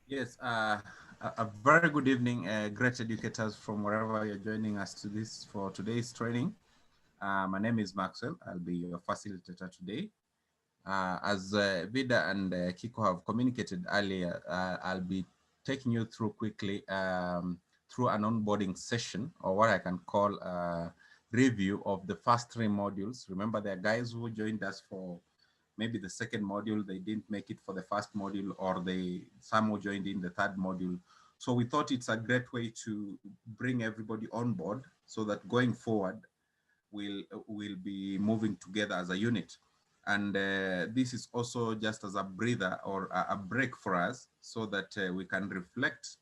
Yes, a very good evening, great educators from wherever you're joining us to this for today's training. My name is Maxwell. I'll be your facilitator today. As Vida and Kiko have communicated earlier, I'll be taking you through quickly through an onboarding session, or what I can call a review of the first three modules. Remember, there are guys who joined us for maybe the second module, they didn't make it for the first module, or some who joined in the third module. So we thought it's a great way to bring everybody on board so that going forward, we'll be moving together as a unit. And this is also just as a breather or a break for us so that we can reflect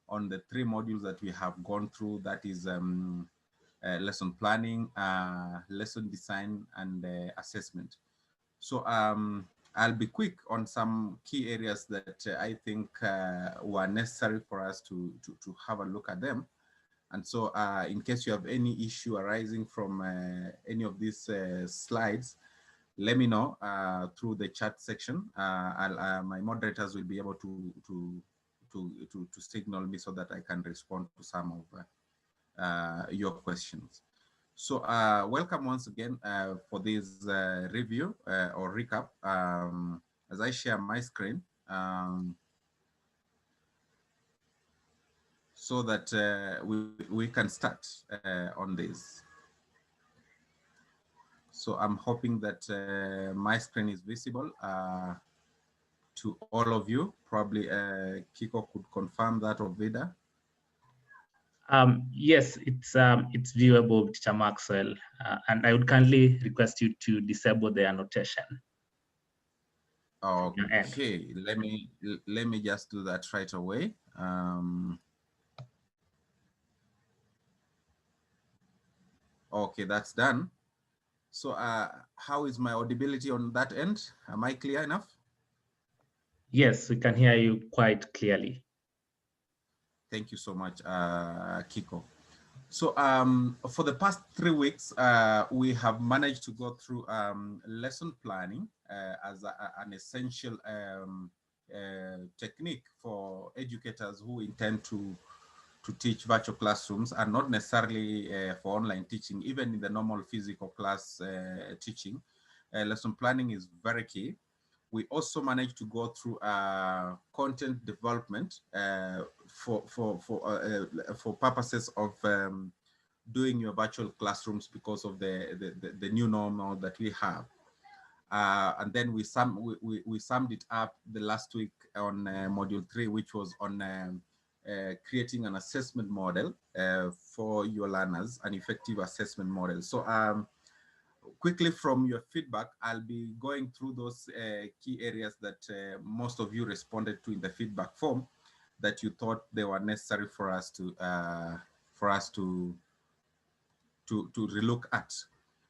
on the three modules that we have gone through. That is lesson planning, lesson design, and assessment. So I'll be quick on some key areas that I think were necessary for us to have a look at them. And so in case you have any issue arising from any of these slides, let me know through the chat section. My moderators will be able to signal me so that I can respond to some of your questions. So welcome once again for this review or recap. As I share my screen, so that we can start on this. So I'm hoping that my screen is visible to all of you. Probably Kiko could confirm that, or Vida. Yes, it's viewable, Teacher Maxwell, and I would kindly request you to disable the annotation from your end. Okay, let me just do that right away. Okay, that's done. So how is my audibility on that end? Am I clear enough? Yes, we can hear you quite clearly. Thank you so much, Kiko. So for the past 3 weeks, we have managed to go through lesson planning as an essential technique for educators who intend to teach virtual classrooms and not necessarily for online teaching. Even in the normal physical class teaching, lesson planning is very key. We also managed to go through content development for purposes of doing your virtual classrooms because of the new normal that we have. And then we summed it up the last week on module 3, which was on creating an assessment model for your learners, an effective assessment model. So quickly from your feedback, I'll be going through those key areas that most of you responded to in the feedback form that you thought they were necessary for us to relook at.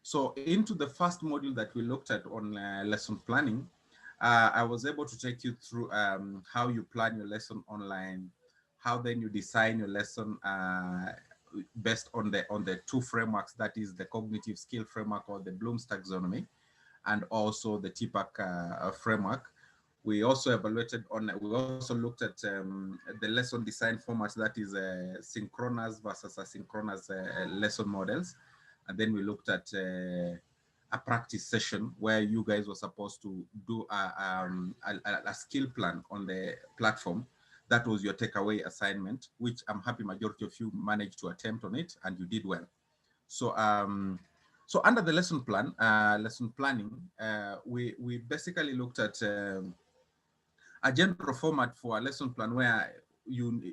So into the first module that we looked at on lesson planning, I was able to take you through how you plan your lesson online, how then you design your lesson based on the two frameworks, that is the cognitive skill framework or the Bloom's taxonomy, and also the TPACK framework. We also looked at the lesson design formats, that is synchronous versus asynchronous lesson models. And then we looked at a practice session where you guys were supposed to do a skill plan on the platform. That was your takeaway assignment, which I'm happy majority of you managed to attempt on it and you did well. So so under the lesson planning, we basically looked at a general format for a lesson plan where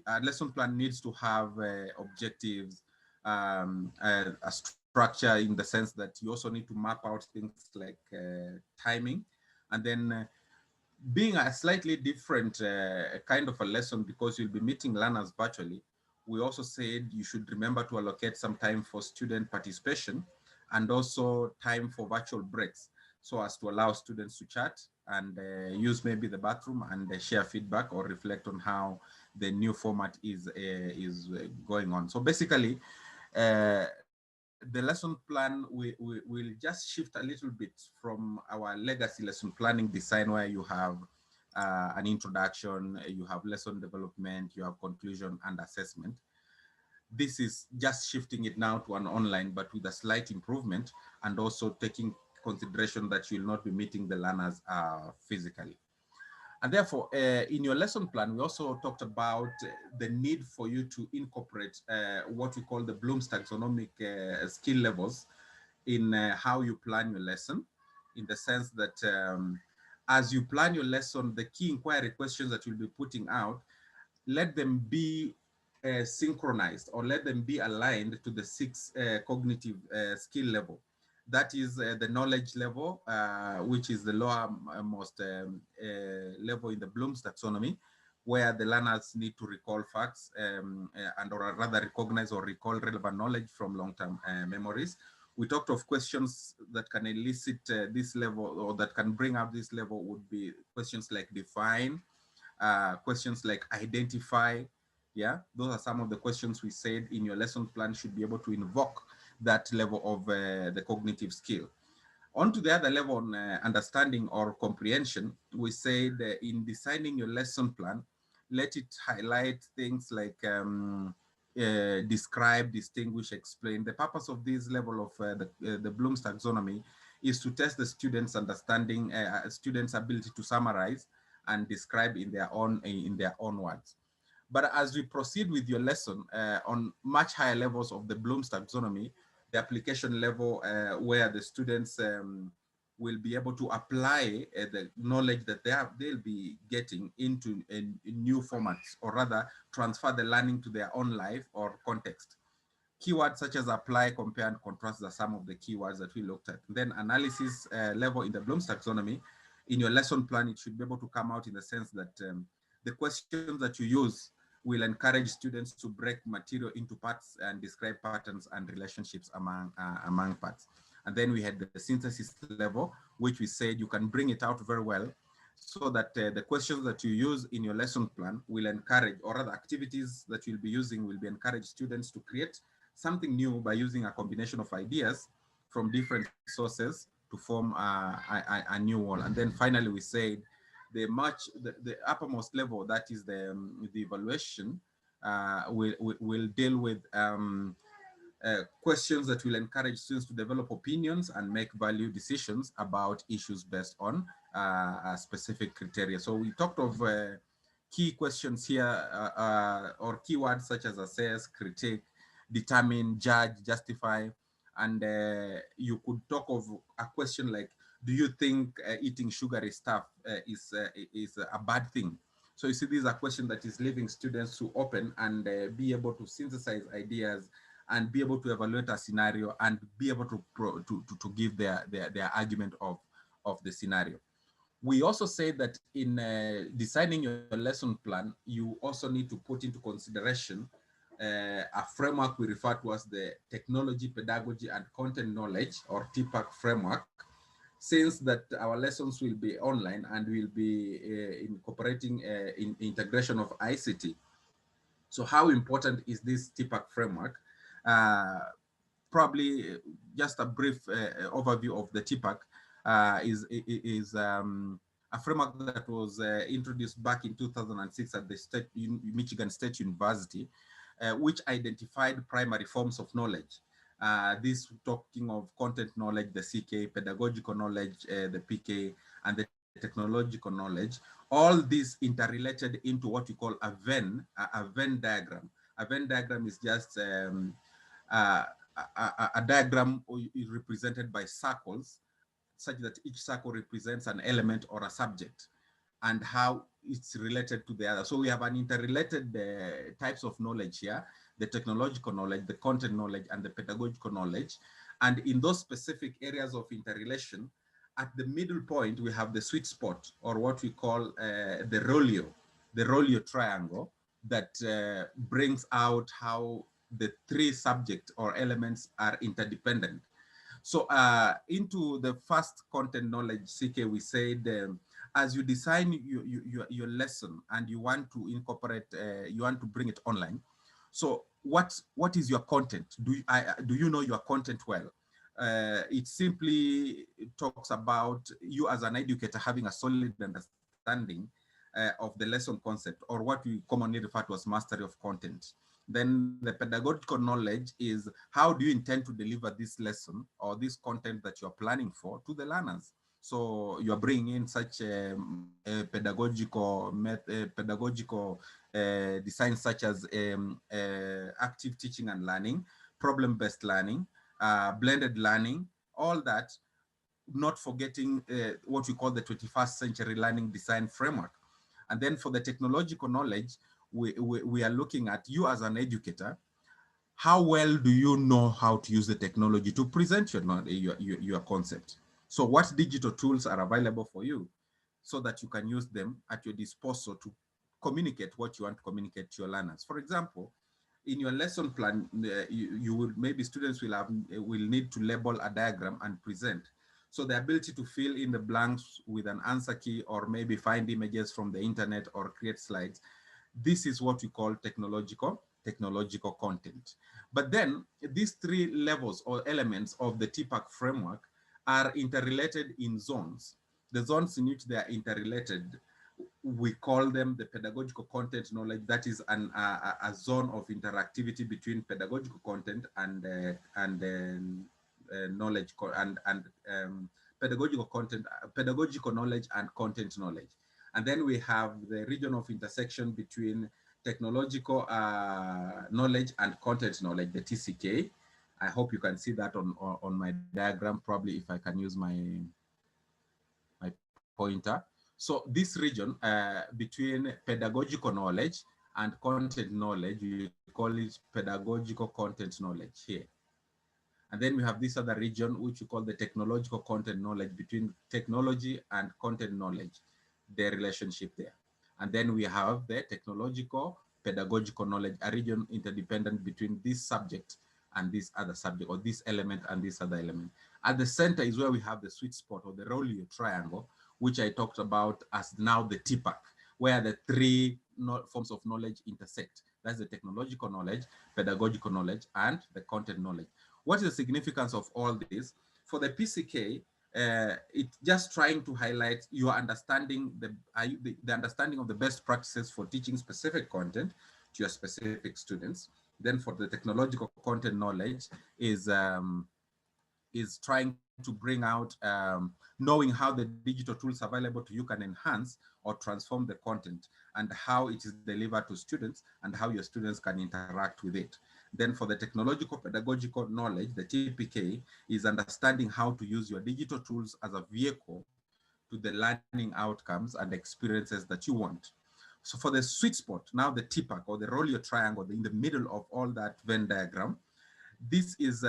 a lesson plan needs to have objectives, a structure in the sense that you also need to map out things like timing, and then being a slightly different kind of a lesson because you'll be meeting learners virtually. We also said you should remember to allocate some time for student participation and also time for virtual breaks so as to allow students to chat and use maybe the bathroom and share feedback or reflect on how the new format is going on. So basically, the lesson plan will just shift a little bit from our legacy lesson planning design where you have an introduction, you have lesson development, you have conclusion and assessment. This is just shifting it now to an online, but with a slight improvement, and also taking consideration that you'll not be meeting the learners physically. And therefore, in your lesson plan, we also talked about the need for you to incorporate what we call the Bloom's taxonomic skill levels in how you plan your lesson, in the sense that as you plan your lesson, the key inquiry questions that you'll be putting out, let them be synchronized, or let them be aligned to the 6 cognitive skill level. That is the knowledge level, which is the lowermost level in the Bloom's taxonomy, where the learners need to recall facts and or rather recognize or recall relevant knowledge from long-term memories. We talked of questions that can elicit this level, or that can bring up this level, would be questions like define, questions like identify. Yeah, those are some of the questions we said in your lesson plan should be able to invoke that level of the cognitive skill. On to the other level on understanding or comprehension, we said in designing your lesson plan, let it highlight things like describe, distinguish, explain. The purpose of this level of the Bloom's taxonomy is to test the students' understanding, students' ability to summarize and describe in their own words. But as we proceed with your lesson on much higher levels of the Bloom's taxonomy, the application level where the students will be able to apply the knowledge that they'll be getting into in new formats, or rather transfer the learning to their own life or context. Keywords such as apply, compare, and contrast are some of the keywords that we looked at. Then analysis level in the Bloom's taxonomy, in your lesson plan, it should be able to come out in the sense that the questions that you use will encourage students to break material into parts and describe patterns and relationships among parts. And then we had the synthesis level, which we said you can bring it out very well, so that the questions that you use in your lesson plan will encourage, or rather activities that you'll be using will be encourage students to create something new by using a combination of ideas from different sources to form a new one. And then finally, we said the uppermost level, that is the evaluation, will deal with questions that will encourage students to develop opinions and make value decisions about issues based on a specific criteria. So we talked of key questions here, or keywords such as assess, critique, determine, judge, justify. And you could talk of a question like, do you think eating sugary stuff is a bad thing? So you see, these are questions that is leaving students to open and be able to synthesize ideas and be able to evaluate a scenario and be able to give their argument of the scenario. We also say that in designing your lesson plan, you also need to put into consideration a framework we refer to as the Technology, Pedagogy, and Content Knowledge, or TPAC framework, since that our lessons will be online and will be incorporating in integration of ICT. So how important is this TPAC framework? Probably just a brief overview of the TPAC is a framework that was introduced back in 2006 at the Michigan State University, which identified primary forms of knowledge. This talking of content knowledge, the CK, pedagogical knowledge, the PK, and the technological knowledge. All these interrelated into what we call a Venn diagram. A Venn diagram is just a diagram represented by circles, such that each circle represents an element or a subject and how it's related to the other. So we have an interrelated types of knowledge here, the technological knowledge, the content knowledge, and the pedagogical knowledge. And in those specific areas of interrelation, at the middle point, we have the sweet spot, or what we call the Rolio triangle, that brings out how the 3 subjects or elements are interdependent. So into the first content knowledge, CK, we said, as you design your lesson and you want to incorporate, you want to bring it online. So what is your content? Do you know your content well? It simply talks about you as an educator having a solid understanding of the lesson concept, or what we commonly refer to as mastery of content. Then the pedagogical knowledge is how do you intend to deliver this lesson or this content that you're planning for to the learners. So you're bringing in such a pedagogical design such as active teaching and learning, problem-based learning, blended learning, all that, not forgetting what we call the 21st century learning design framework. And then for the technological knowledge, we are looking at you as an educator. How well do you know how to use the technology to present your concept? So what digital tools are available for you so that you can use them at your disposal to communicate what you want to communicate to your learners? For example, in your lesson plan, you will, maybe students will need to label a diagram and present. So the ability to fill in the blanks with an answer key, or maybe find images from the internet or create slides. This is what we call technological content. But then these three levels or elements of the TPACK framework are interrelated in zones. The zones in which they are interrelated, we call them the pedagogical content knowledge. That is a zone of interactivity between pedagogical content and knowledge and pedagogical content, pedagogical knowledge and content knowledge. And then we have the region of intersection between technological knowledge and content knowledge, the TCK. I hope you can see that on my diagram, probably if I can use my pointer. So this region between pedagogical knowledge and content knowledge, we call it pedagogical content knowledge here. And then we have this other region, which we call the technological content knowledge, between technology and content knowledge, their relationship there. And then we have the technological pedagogical knowledge, a region interdependent between this subject and this other subject, or this element and this other element. At the center is where we have the sweet spot, or the Rolio triangle, which I talked about as now the TPACK, where the three forms of knowledge intersect. That's the technological knowledge, pedagogical knowledge, and the content knowledge. What is the significance of all this? For the PCK, it's just trying to highlight your understanding, the understanding of the best practices for teaching specific content to your specific students. Then for the technological content knowledge is trying to bring out knowing how the digital tools available to you can enhance or transform the content, and how it is delivered to students, and how your students can interact with it. Then for the technological pedagogical knowledge, the TPK, is understanding how to use your digital tools as a vehicle to the learning outcomes and experiences that you want. So for the sweet spot, now the TPACK, or the Rolio triangle, in the middle of all that Venn diagram, this is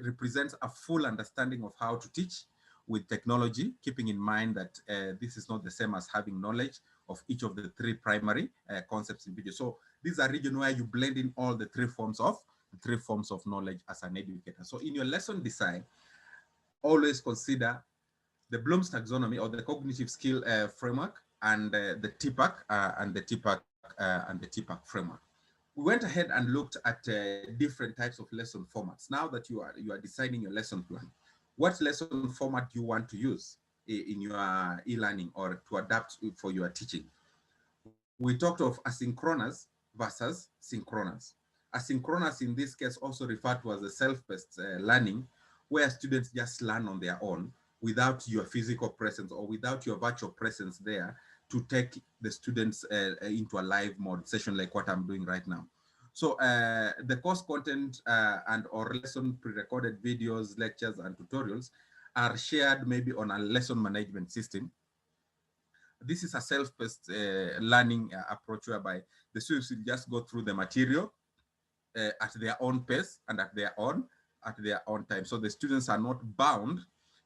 represents a full understanding of how to teach with technology, keeping in mind that this is not the same as having knowledge of each of the three primary concepts in video. So this is a region where you blend in all the three forms of knowledge as an educator. So in your lesson design, always consider the Bloom's taxonomy, or the cognitive skill framework, and the TPACK and the TPACK framework. We went ahead and looked at different types of lesson formats. Now that you are designing your lesson plan, what lesson format do you want to use in your e-learning or to adapt for your teaching? We talked of asynchronous versus synchronous. Asynchronous in this case also referred to as a self-paced learning, where students just learn on their own without your physical presence or without your virtual presence there to take the students into a live mode session like what I'm doing right now. So the course content and or lesson pre-recorded videos, lectures, and tutorials are shared maybe on a lesson management system. This is a self-paced learning approach whereby the students will just go through the material at their own pace and at their own time. So the students are not bound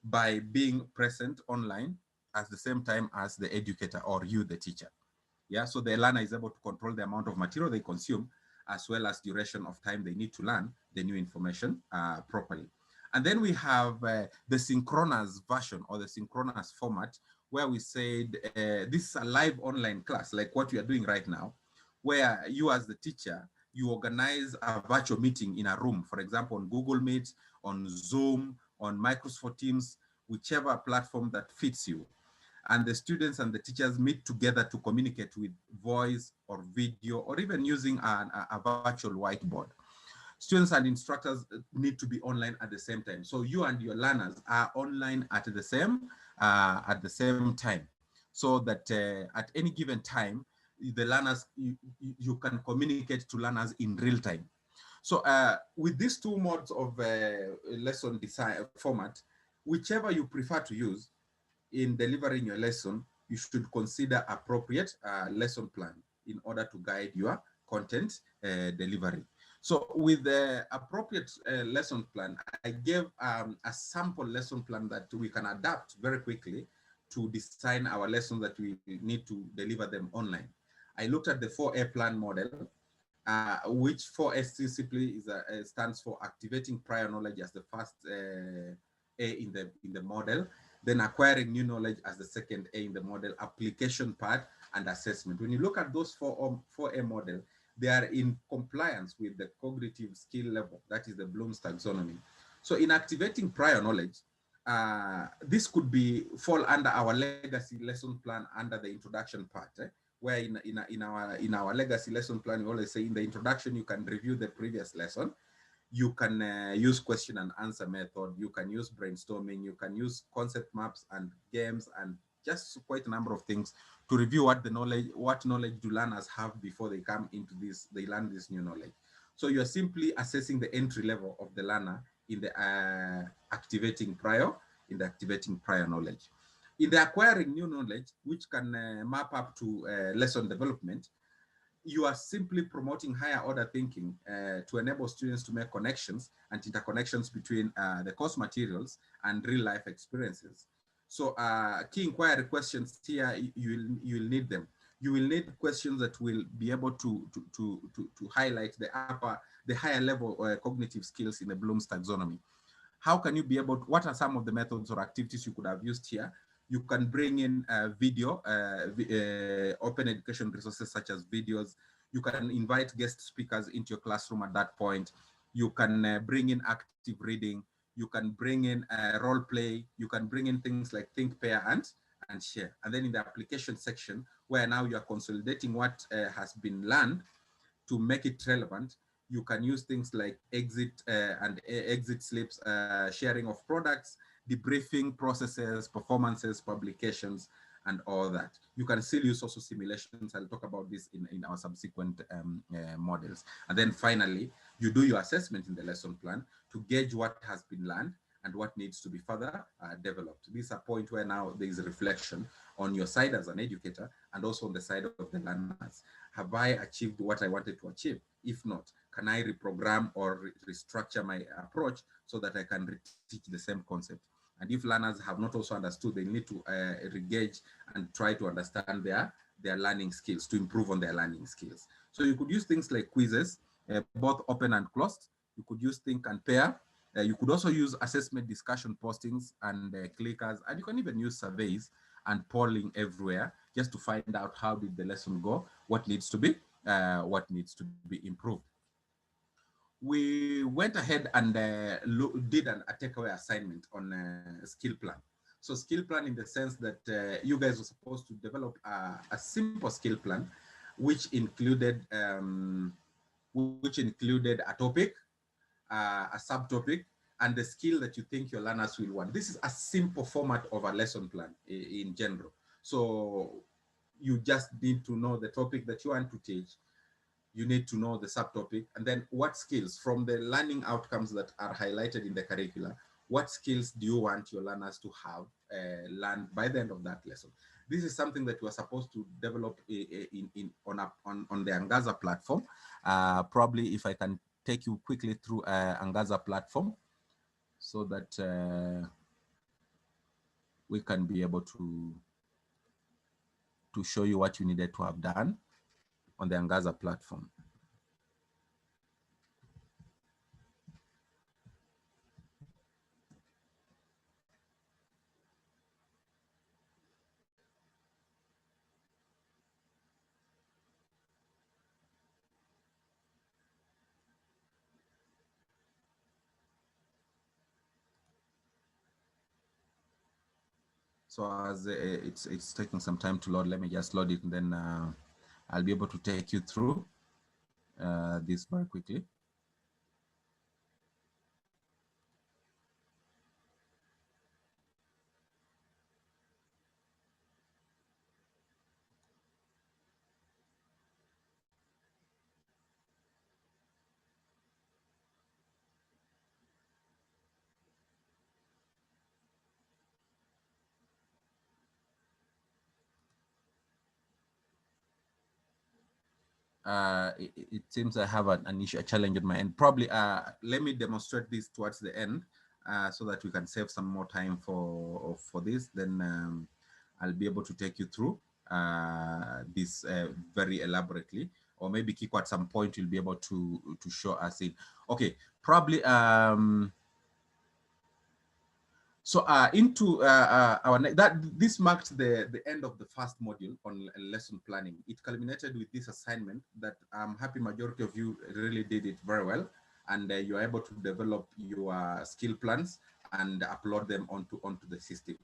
by being present online at the same time as the educator or you, the teacher. Yeah, so the learner is able to control the amount of material they consume, as well as duration of time they need to learn the new information properly. And then we have the synchronous version, or the synchronous format, where we said this is a live online class, like what we are doing right now, where you as the teacher, you organize a virtual meeting in a room, for example, on Google Meet, on Zoom, on Microsoft Teams, whichever platform that fits you. and the students and the teachers meet together to communicate with voice or video or even using a virtual whiteboard. Students and instructors need to be online at the same time. So you and your learners are online at the same time, so that at any given time, the learners, you can communicate to learners in real time. So with these two modes of lesson design format, whichever you prefer to use in delivering your lesson, you should consider appropriate lesson plan in order to guide your content delivery. So with the appropriate lesson plan, I gave a sample lesson plan that we can adapt very quickly to design our lessons that we need to deliver them online. I looked at the 4A plan model, which 4S simply stands for activating prior knowledge as the first A in the model, then acquiring new knowledge as the second A in the model, application part, and assessment. When you look at those 4A model, they are in compliance with the cognitive skill level, that is the Bloom's taxonomy. So in activating prior knowledge, this could fall under our legacy lesson plan under the introduction part, where in our legacy lesson plan, we always say in the introduction, you can review the previous lesson. You can use question and answer method. You can use brainstorming. You can use concept maps and games and just quite a number of things to review what knowledge do learners have before they come into this, they learn this new knowledge. So you're simply assessing the entry level of the learner in the activating prior knowledge. In the acquiring new knowledge, which can map up to lesson development, you are simply promoting higher order thinking to enable students to make connections and interconnections between the course materials and real life experiences. So key inquiry questions here, you will need them. You will need questions that will be able to highlight the higher level cognitive skills in the Bloom's taxonomy. How can you be able to, what are some of the methods or activities you could have used here? You can bring in video, open education resources such as videos. You can invite guest speakers into your classroom at that point. You can bring in active reading. You can bring in role play. You can bring in things like think, pair, and share. And then in the application section, where now you are consolidating what has been learned to make it relevant, you can use things like exit and exit slips, sharing of products, debriefing processes, performances, publications, and all that. You can still use also simulations. I'll talk about this in our subsequent models. And then finally, you do your assessment in the lesson plan to gauge what has been learned and what needs to be further developed. This is a point where now there is a reflection on your side as an educator and also on the side of the learners. Have I achieved what I wanted to achieve? If not, can I reprogram or restructure my approach so that I can teach the same concept? And if learners have not also understood, they need to re-gauge and try to understand their learning skills, to improve on their learning skills. So you could use things like quizzes, both open and closed. You could use think and pair. You could also use assessment discussion postings and clickers, and you can even use surveys and polling everywhere just to find out how did the lesson go, what needs to be improved. We went ahead and did a takeaway assignment on a skill plan. So skill plan in the sense that you guys were supposed to develop a simple skill plan, which included a topic, a subtopic, and the skill that you think your learners will want. This is a simple format of a lesson plan in general. So you just need to know the topic that you want to teach. You need to know the subtopic, and then what skills from the learning outcomes that are highlighted in the curricula, what skills do you want your learners to have learned by the end of that lesson? This is something that you are supposed to develop on the Angaza platform. Probably if I can take you quickly through Angaza platform so that we can be able to show you what you needed to have done on the Angaza platform. So as it's taking some time to load, let me just load it, and then I'll be able to take you through this very quickly. It seems I have an issue, a challenge on my end. Probably, let me demonstrate this towards the end so that we can save some more time for this. Then I'll be able to take you through this very elaborately, or maybe Kiko at some point you'll be able to show us it. Okay, probably. So into this marked the end of the first module on lesson planning. It culminated with this assignment that I'm happy majority of you really did it very well, and you are able to develop your skill plans and upload them onto the system.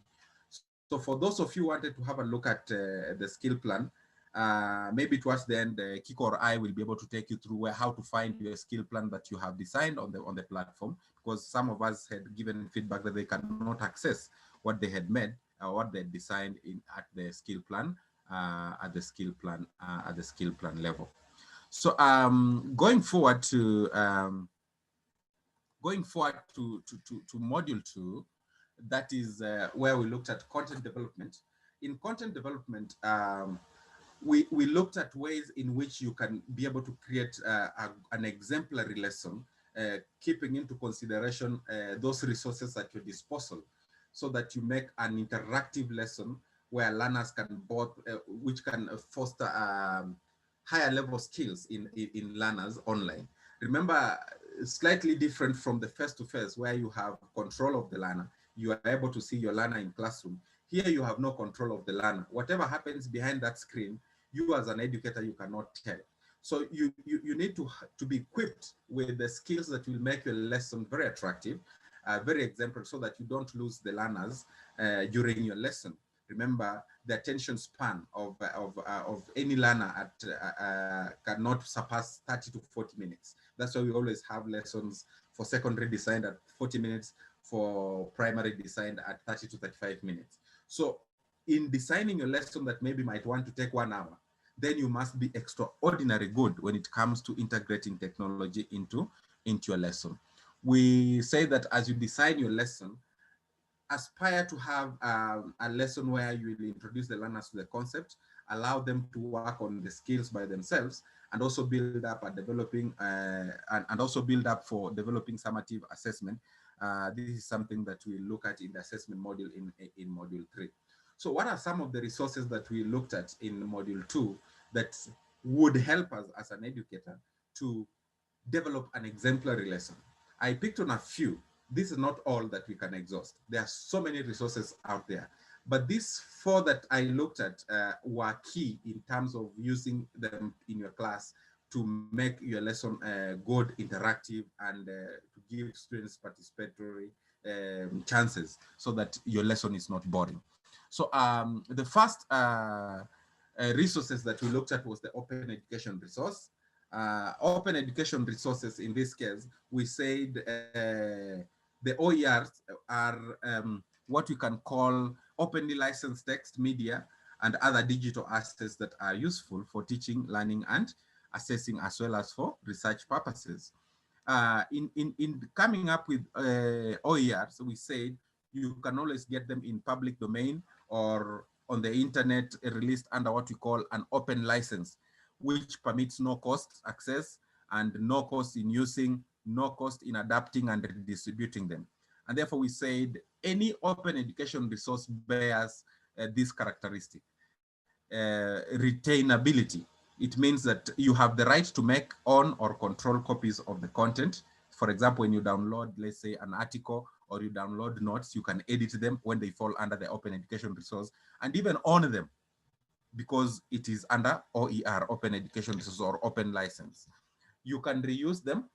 So for those of you who wanted to have a look at the skill plan, maybe towards the end, Kiko or I will be able to take you through how to find your skill plan that you have designed on the platform, because some of us had given feedback that they cannot access what they had made or what they had designed at the skill plan level. So going forward to module 2, that is where we looked at content development. In content development, we looked at ways in which you can be able to create an exemplary lesson, keeping into consideration those resources at your disposal, so that you make an interactive lesson where learners can both, which can foster higher level skills in learners online. Remember, slightly different from the face-to-face where you have control of the learner. You are able to see your learner in classroom. Here you have no control of the learner. Whatever happens behind that screen, you as an educator, you cannot tell. So you need to be equipped with the skills that will make your lesson very attractive, very exemplary, so that you don't lose the learners during your lesson. Remember, the attention span of any learner cannot surpass 30 to 40 minutes. That's why we always have lessons for secondary designed at 40 minutes, for primary designed at 30 to 35 minutes. So in designing your lesson that maybe might want to take 1 hour, then you must be extraordinarily good when it comes to integrating technology into your lesson. We say that as you design your lesson, aspire to have a lesson where you will introduce the learners to the concept, allow them to work on the skills by themselves, and also build up and developing and also build up for developing summative assessment. This is something that we look at in the assessment module in module 3. So what are some of the resources that we looked at in module 2 that would help us as an educator to develop an exemplary lesson? I picked on a few. This is not all that we can exhaust. There are so many resources out there, but these 4 that I looked at were key in terms of using them in your class to make your lesson good, interactive, and to give students participatory chances so that your lesson is not boring. So the first resources that we looked at was the Open Education resource. Open education resources, in this case, we said the OERs are what we can call openly licensed text, media, and other digital assets that are useful for teaching, learning, and assessing, as well as for research purposes. In coming up with OERs, we said you can always get them in public domain or on the internet, released under what we call an open license, which permits no cost access and no cost in using, no cost in adapting and redistributing them. And therefore we said any open education resource bears this characteristic, retainability. It means that you have the right to make, own, or control copies of the content. For example, when you download, let's say, an article, or you download notes, you can edit them when they fall under the open education resource, and even own them, because it is under OER, open education resource, or open license. You can reuse them,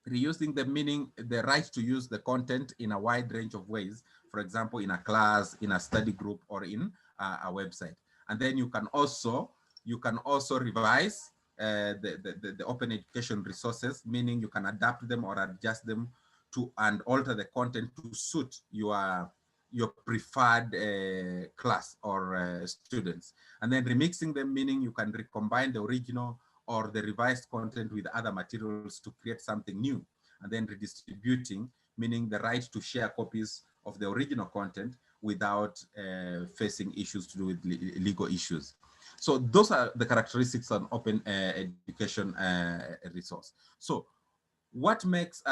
reusing them meaning the right to use the content in a wide range of ways. for example, in a class, in a study group, or in a website. And then you can also revise the open education resources, meaning you can adapt them or adjust them to and alter the content to suit your preferred class or students. And then remixing them, meaning you can recombine the original or the revised content with other materials to create something new. And then redistributing, meaning the right to share copies of the original content without facing issues to do with legal issues. So those are the characteristics of open education resource. So what makes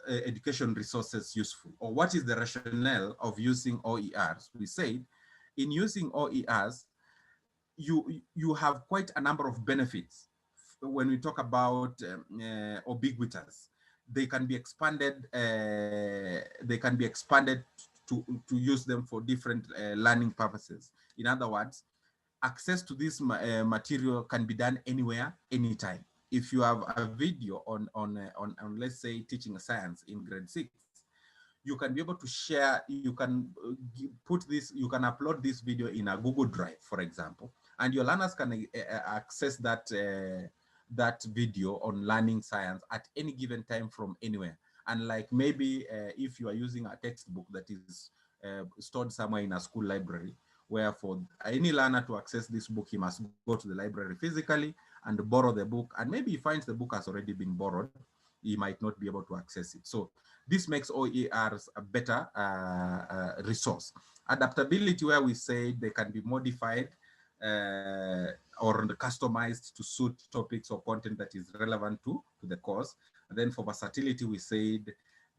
education resources useful, or what is the rationale of using OERs? We said in using OERs, you have quite a number of benefits. When we talk about ubiquitous, they can be expanded. They can be expanded to use them for different learning purposes. In other words, access to this material can be done anywhere, anytime. If you have a video on let's say teaching science in grade 6, you can be able to share, you can put this, you can upload this video in a Google Drive, for example, and your learners can access that that video on learning science at any given time from anywhere. And like maybe if you are using a textbook that is stored somewhere in a school library, where for any learner to access this book, he must go to the library physically and borrow the book. And maybe he finds the book has already been borrowed, he might not be able to access it. So this makes OERs a better resource. Adaptability, where we say they can be modified or customized to suit topics or content that is relevant to the course. And then for versatility, we said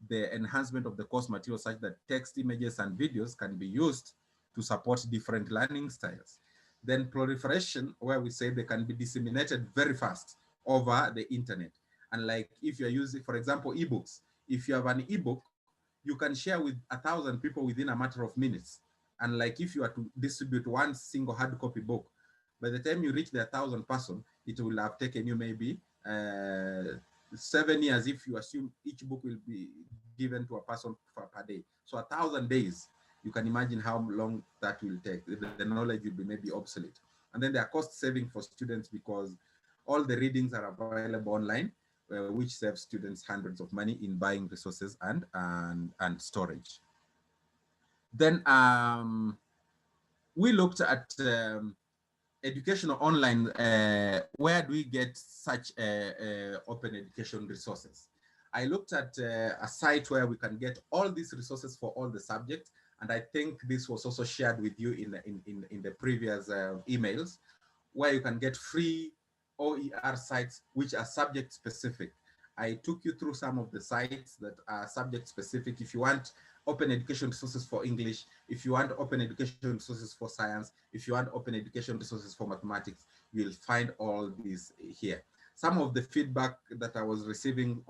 the enhancement of the course material such that text, images, and videos can be used to support different learning styles. Then proliferation, where we say they can be disseminated very fast over the internet. And like if you're using, for example, ebooks, if you have an ebook, you can share with 1,000 people within a matter of minutes. And like if you are to distribute one single hard copy book, by the time you reach the 1,000 person, it will have taken you maybe 7 years if you assume each book will be given to a person per day. So 1,000 days, you can imagine how long that will take. The knowledge will be maybe obsolete. And then there are cost saving for students because all the readings are available online, which saves students hundreds of money in buying resources and storage. Then we looked at educational online. Where do we get such open education resources? I looked at a site where we can get all these resources for all the subjects. And I think this was also shared with you in the previous emails, where you can get free OER sites which are subject specific. I took you through some of the sites that are subject specific. If you want open education resources for English, if you want open education resources for science, if you want open education resources for mathematics, you'll find all these here. Some of the feedback that I was receiving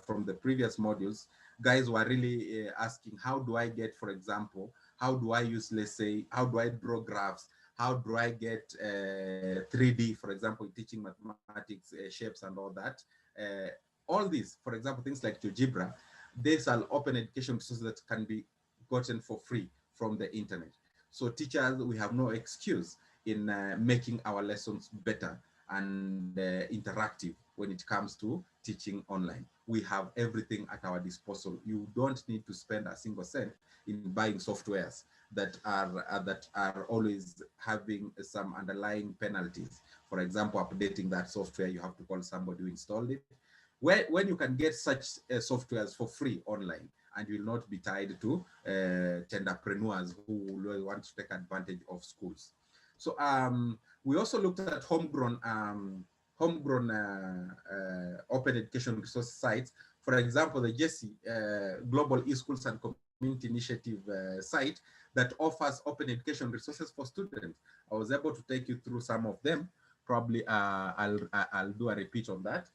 from the previous modules, guys were really asking, how do I get, for example, how do I use, let's say, how do I draw graphs? How do I get 3D, for example, teaching mathematics, shapes and all that? All these, for example, things like GeoGebra, these are open education resources that can be gotten for free from the internet. So teachers, we have no excuse in making our lessons better and interactive when it comes to teaching online. We have everything at our disposal. You don't need to spend a single cent in buying softwares that are always having some underlying penalties. For example, updating that software, you have to call somebody who installed it. When you can get such softwares for free online, and you will not be tied to tenderpreneurs who will want to take advantage of schools. So we also looked at homegrown open education resource sites. For example, the GESI Global eSchools and Community Initiative site that offers open education resources for students. I was able to take you through some of them. Probably I'll do a repeat on that.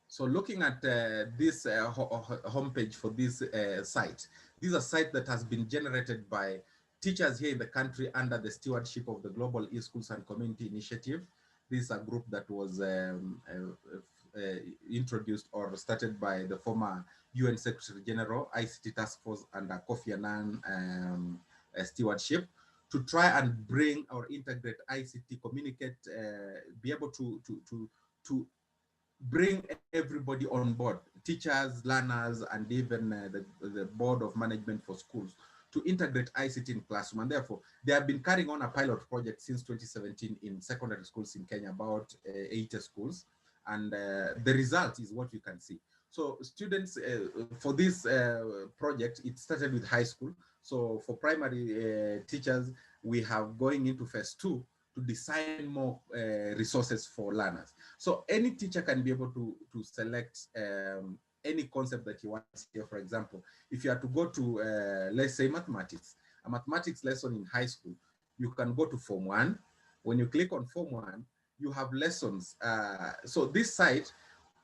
So looking at this homepage for this site, this is a site that has been generated by teachers here in the country under the stewardship of the Global eSchools and Community Initiative. This is a group that was introduced or started by the former UN Secretary General, ICT Task Force under Kofi Annan stewardship, to try and bring or integrate ICT, communicate, be able to bring everybody on board, teachers, learners, and even the board of management for schools, to integrate ICT in classroom. And therefore, they have been carrying on a pilot project since 2017 in secondary schools in Kenya, about 80 schools. And the result is what you can see. So students, for this project, it started with high school. So for primary teachers, we have going into phase 2 to design more resources for learners. So any teacher can be able to select any concept that you want here. For example, if you are to go to, let's say, mathematics, a mathematics lesson in high school, you can go to Form 1. When you click on Form 1, you have lessons. So this site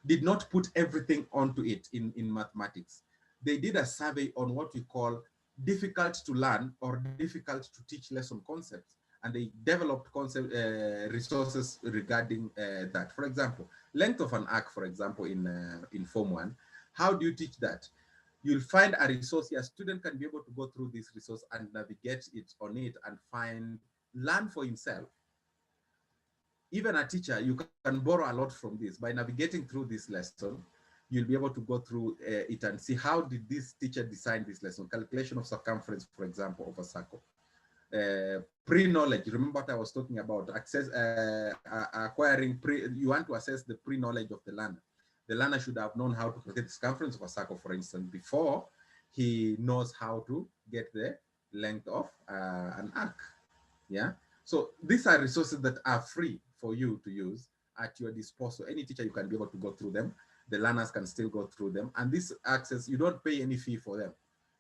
did not put everything onto it in mathematics. They did a survey on what we call difficult to learn or difficult to teach lesson concepts, and they developed resources regarding that. For example, length of an arc, for example, in Form 1, how do you teach that? You'll find a resource here. A student can be able to go through this resource and navigate it on it and learn for himself. Even a teacher, you can borrow a lot from this. By navigating through this lesson, you'll be able to go through it and see how did this teacher design this lesson. Calculation of circumference, for example, of a circle. Pre-knowledge, remember what I was talking about, acquiring, you want to assess the pre-knowledge of the learner. The learner should have known how to calculate the circumference of a circle, for instance, before he knows how to get the length of an arc. Yeah. So these are resources that are free for you to use at your disposal. Any teacher, you can be able to go through them. The learners can still go through them. And this access, you don't pay any fee for them,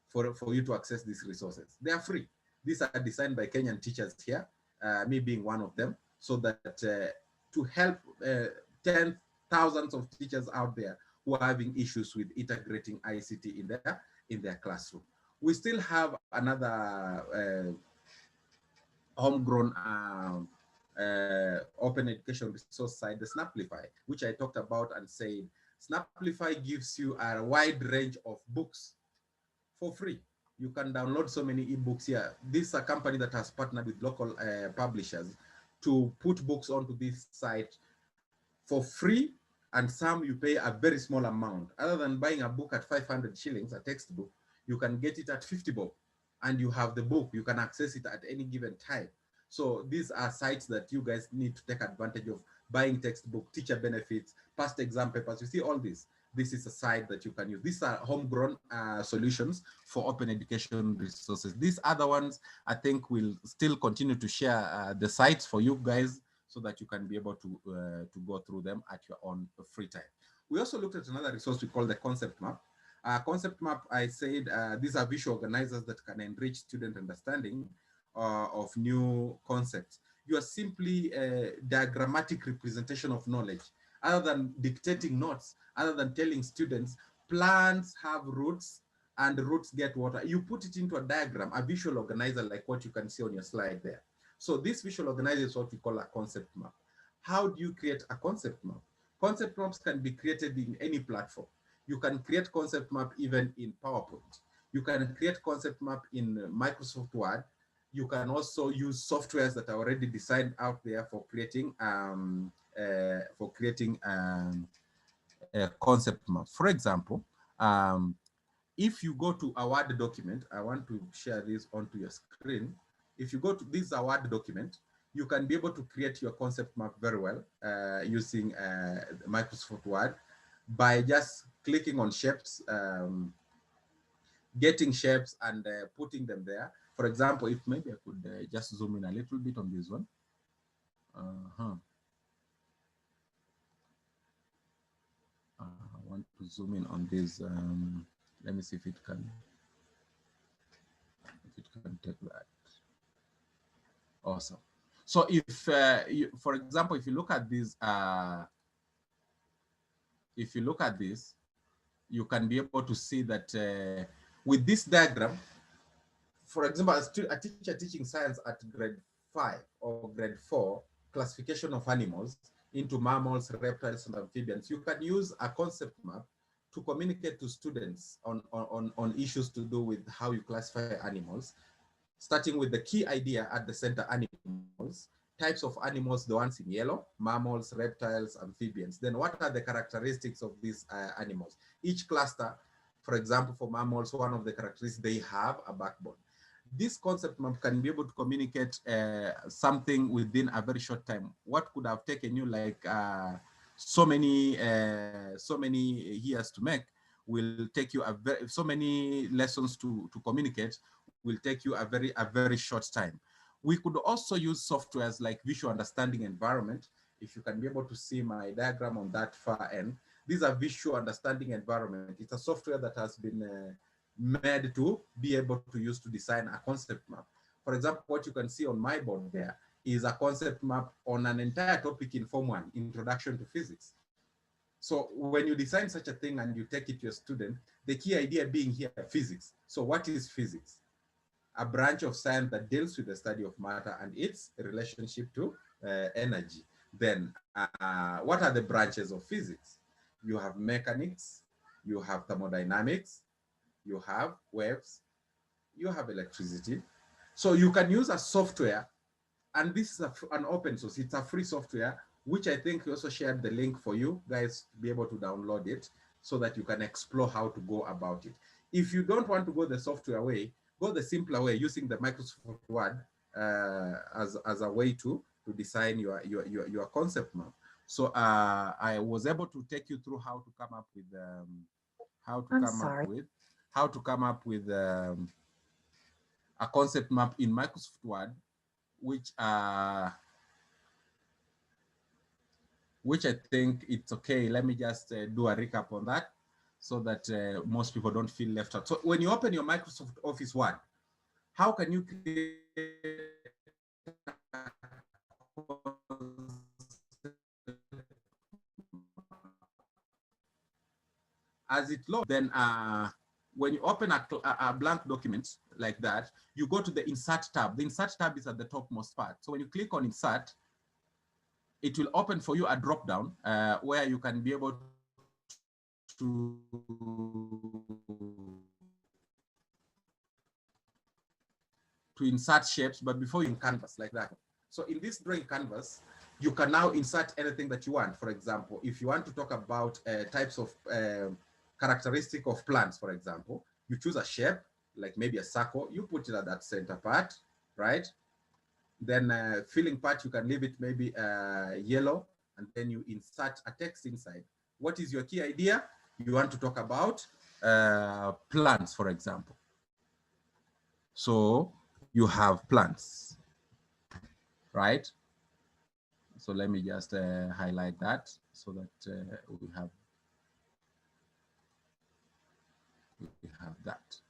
for you to access these resources. They are free. These are designed by Kenyan teachers here, me being one of them, so that to help thousands of teachers out there who are having issues with integrating ICT in their classroom. We still have another homegrown open education resource site, the Snaplify, which I talked about and said, Snaplify gives you a wide range of books for free. You can download so many ebooks here. This is a company that has partnered with local publishers to put books onto this site for free, and some you pay a very small amount. Other than buying a book at 500 shillings, a textbook, you can get it at 50 bob, and you have the book. You can access it at any given time. So these are sites that you guys need to take advantage of. Buying textbook, teacher benefits, past exam papers. You see all this. This is a site that you can use. These are homegrown solutions for open education resources. These other ones, I think, will still continue to share the sites for you guys so that you can be able to go through them at your own free time. We also looked at another resource we call the concept map. Concept map, I said, these are visual organizers that can enrich student understanding of new concepts. You are simply a diagrammatic representation of knowledge. Other than dictating notes, other than telling students, plants have roots and the roots get water. You put it into a diagram, a visual organizer like what you can see on your slide there. So this visual organizer is what we call a concept map. How do you create a concept map? Concept maps can be created in any platform. You can create concept map even in PowerPoint. You can create concept map in Microsoft Word. You can also use softwares that are already designed out there for creating a concept map. For example, if you go to a Word document, I want to share this onto your screen. If you go to this Word document, you can be able to create your concept map very well using Microsoft Word by just clicking on shapes, getting shapes and putting them there. For example, if maybe I could just zoom in a little bit on this one. I want to zoom in on this. Let me see if it can take that. Awesome. So if, for example, if you look at this, you can be able to see that with this diagram, for example, a teacher teaching science at grade 5 or grade 4 classification of animals into mammals, reptiles, and amphibians, you can use a concept map to communicate to students on issues to do with how you classify animals, starting with the key idea at the center, animals, types of animals, the ones in yellow, mammals, reptiles, amphibians. Then what are the characteristics of these animals? Each cluster, for example, for mammals, one of the characteristics, they have a backbone. This concept map can be able to communicate something within a very short time. What could have taken you like so many years to make will take you so many lessons to communicate will take you a very short time. We could also use softwares like visual understanding environment. If you can be able to see my diagram on that far end, these are visual understanding environment. It's a software that has been made to be able to use to design a concept map. For example, what you can see on my board there is a concept map on an entire topic in Form 1, Introduction to Physics. So when you design such a thing and you take it to your student, the key idea being here, physics. So what is physics? A branch of science that deals with the study of matter and its relationship to energy. Then what are the branches of physics? You have mechanics, you have thermodynamics, you have waves, you have electricity. So you can use a software, and this is an open source, it's a free software, which I think we also shared the link for you guys to be able to download it so that you can explore how to go about it. If you don't want to go the software way, go the simpler way using the Microsoft Word as a way to design your concept map. So I was able to take you through how to come up with a concept map in Microsoft Word, which I think it's okay. Let me just do a recap on that so that most people don't feel left out. So when you open your Microsoft Office Word, how can you create as it loads? Then when you open a blank document like that, you go to the Insert tab. The Insert tab is at the topmost part. So when you click on Insert, it will open for you a drop down where you can be able to insert shapes, but before you in canvas like that. So in this drawing canvas, you can now insert anything that you want. For example, if you want to talk about types of characteristic of plants, for example, you choose a shape, like maybe a circle, you put it at that center part, right? Then filling part, you can leave it maybe yellow, and then you insert a text inside. What is your key idea? You want to talk about plants, for example. So you have plants, right? So let me just highlight that so that we have that.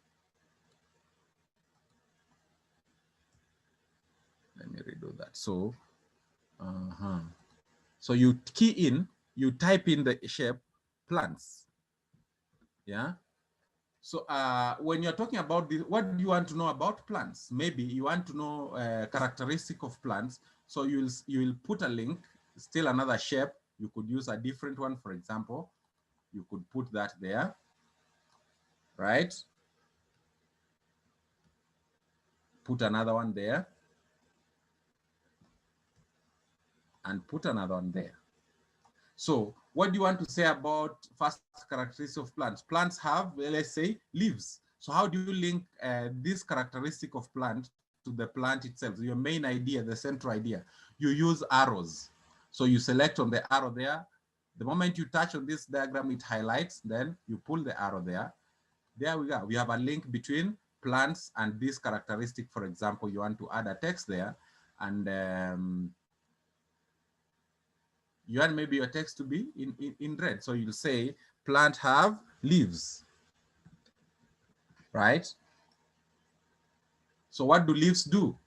Let me redo that. So, so you key in, you type in the shape plants, yeah? So when you're talking about this, what do you want to know about plants? Maybe you want to know characteristic of plants. So you will put a link, still another shape. You could use a different one, for example. You could put that there, right? Put another one there. And put another one there. So what do you want to say about first characteristics of plants? Plants have, let's say, leaves. So how do you link this characteristic of plant to the plant itself? Your main idea, the central idea. You use arrows. So you select on the arrow there. The moment you touch on this diagram, it highlights, then you pull the arrow there. There we go. We have a link between plants and this characteristic. For example, you want to add a text there, and you want maybe your text to be in red. So you'll say plant have leaves, right? So what do leaves do?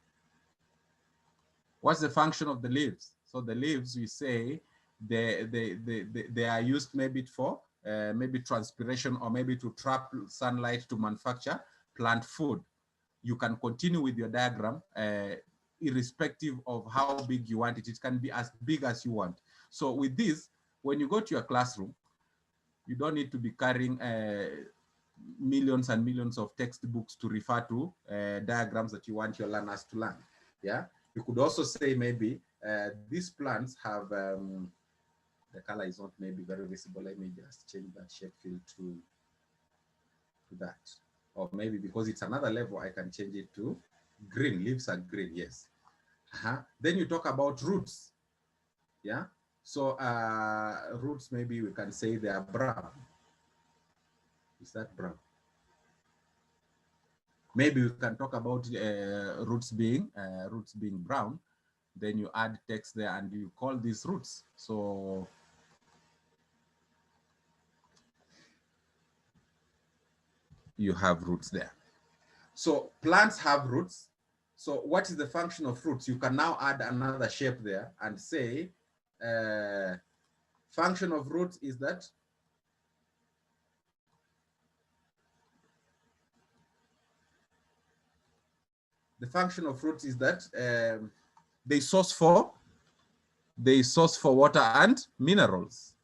What's the function of the leaves? So the leaves, we say they are used maybe for maybe transpiration, or maybe to trap sunlight to manufacture plant food. You can continue with your diagram irrespective of how big you want it. It can be as big as you want. So with this, when you go to your classroom, you don't need to be carrying millions and millions of textbooks to refer to diagrams that you want your learners to learn. Yeah, you could also say maybe these plants have, the color is not maybe very visible. Let me just change that shape field to that. Or maybe because it's another level, I can change it to green. Leaves are green, yes. Then you talk about roots. Yeah, so roots, maybe we can say they are brown. Is that brown? Maybe we can talk about roots being brown. Then you add text there and you call these roots. So you have roots there. So plants have roots. So what is the function of roots? You can now add another shape there and say function of roots is that the function of roots is that they source for water and minerals.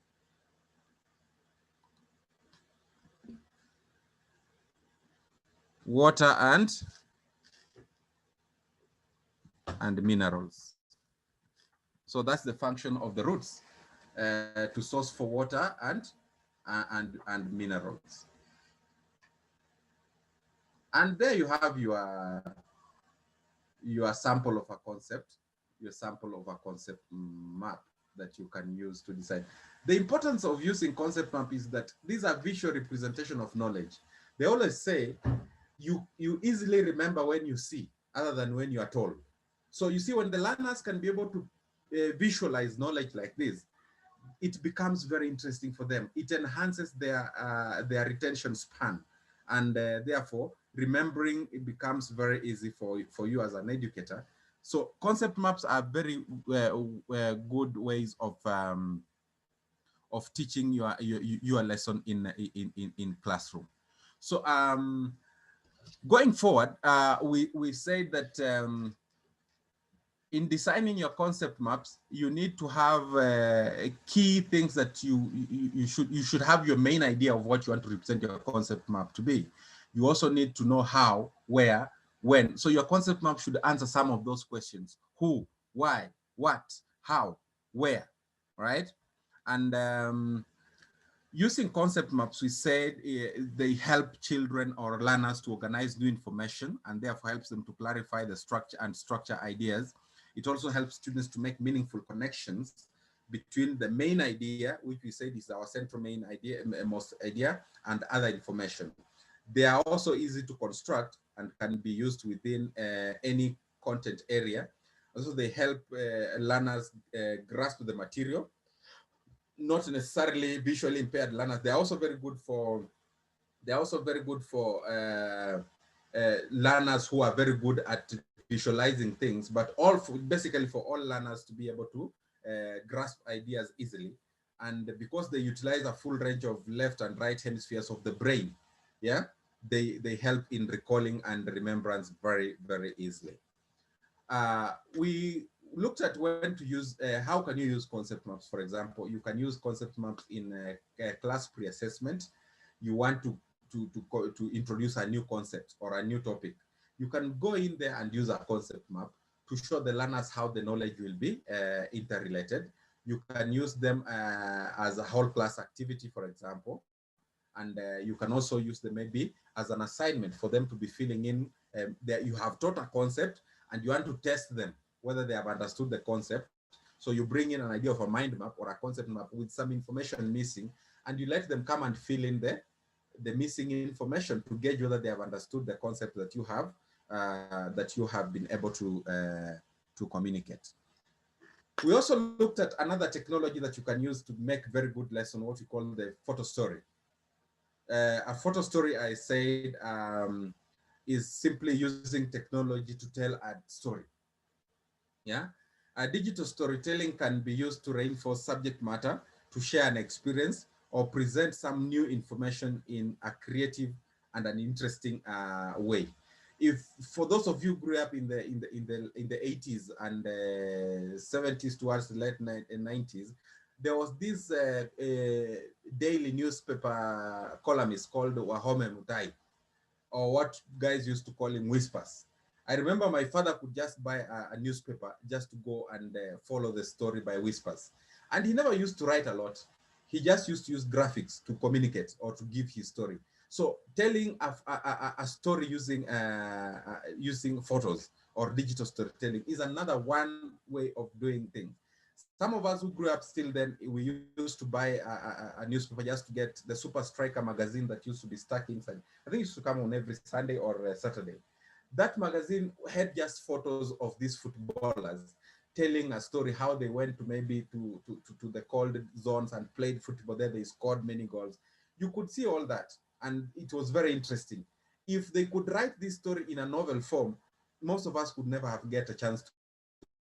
Water and minerals. So that's the function of the roots, to source for water and minerals. And there you have your sample of a concept, map that you can use to decide. The importance of using concept map is that these are visual representation of knowledge. They always say you easily remember when you see, other than when you are told. So you see, when the learners can be able to visualize knowledge like this, it becomes very interesting for them. It enhances their retention span, and therefore remembering, it becomes very easy for you as an educator. So concept maps are very good ways of teaching your lesson in classroom. So going forward, we said that in designing your concept maps, you need to have key things that you should have your main idea of what you want to represent your concept map to be. You also need to know how, where, when. So your concept map should answer some of those questions: who, why, what, how, where, right? And using concept maps, we said they help children or learners to organize new information, and therefore helps them to clarify the structure and structure ideas. It also helps students to make meaningful connections between the main idea, which we said is our central main idea, most idea, and other information. They are also easy to construct and can be used within any content area. Also, they help learners grasp the material, not necessarily visually impaired learners. They're also very good for learners who are very good at visualizing things, but basically for all learners to be able to grasp ideas easily. And because they utilize a full range of left and right hemispheres of the brain, yeah, they help in recalling and remembrance very, very easily. We looked at when to use, how can you use concept maps? For example, you can use concept maps in a class pre-assessment. You want to introduce a new concept or a new topic. You can go in there and use a concept map to show the learners how the knowledge will be interrelated. You can use them as a whole class activity, for example. And you can also use them maybe as an assignment for them to be filling in. That you have taught a concept and you want to test them whether they have understood the concept. So you bring in an idea of a mind map or a concept map with some information missing, and you let them come and fill in the missing information to gauge whether they have understood the concept that you have been able to communicate. We also looked at another technology that you can use to make very good lesson, what we call the photo story. A photo story, I said, is simply using technology to tell a story. Yeah, digital storytelling can be used to reinforce subject matter, to share an experience, or present some new information in a creative and an interesting way. If for those of you who grew up in the 80s and 70s towards the late 90s, there was this daily newspaper columnist called Wahome Mutai, or what guys used to call him Whispers. I remember my father could just buy a newspaper just to go and follow the story by Whispers. And he never used to write a lot. He just used to use graphics to communicate or to give his story. So telling a story using using photos or digital storytelling is another one way of doing things. Some of us who grew up still then, we used to buy a newspaper just to get the Super Striker magazine that used to be stuck inside. I think it used to come on every Sunday or Saturday. That magazine had just photos of these footballers telling a story, how they went to maybe to the cold zones and played football there. They scored many goals. You could see all that. And it was very interesting. If they could write this story in a novel form, most of us could never have get a chance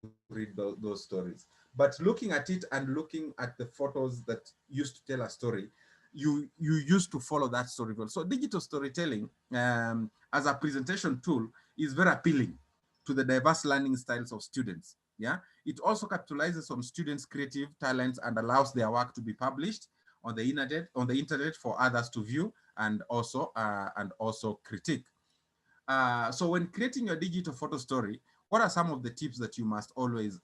to read those stories. But looking at it and looking at the photos that used to tell a story, you used to follow that story well. So digital storytelling as a presentation tool is very appealing to the diverse learning styles of students. Yeah, it also capitalizes on students' creative talents and allows their work to be published on the internet for others to view and also critique. So when creating your digital photo story, what are some of the tips that you must always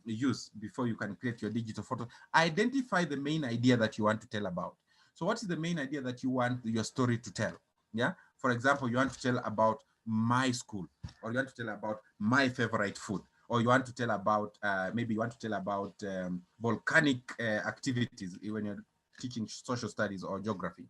use before you can create your digital photo? Identify the main idea that you want to tell about. So what is the main idea that you want your story to tell? Yeah. For example, you want to tell about my school, or you want to tell about my favorite food, or you want to tell about, maybe you want to tell about volcanic activities when you're teaching social studies or geography.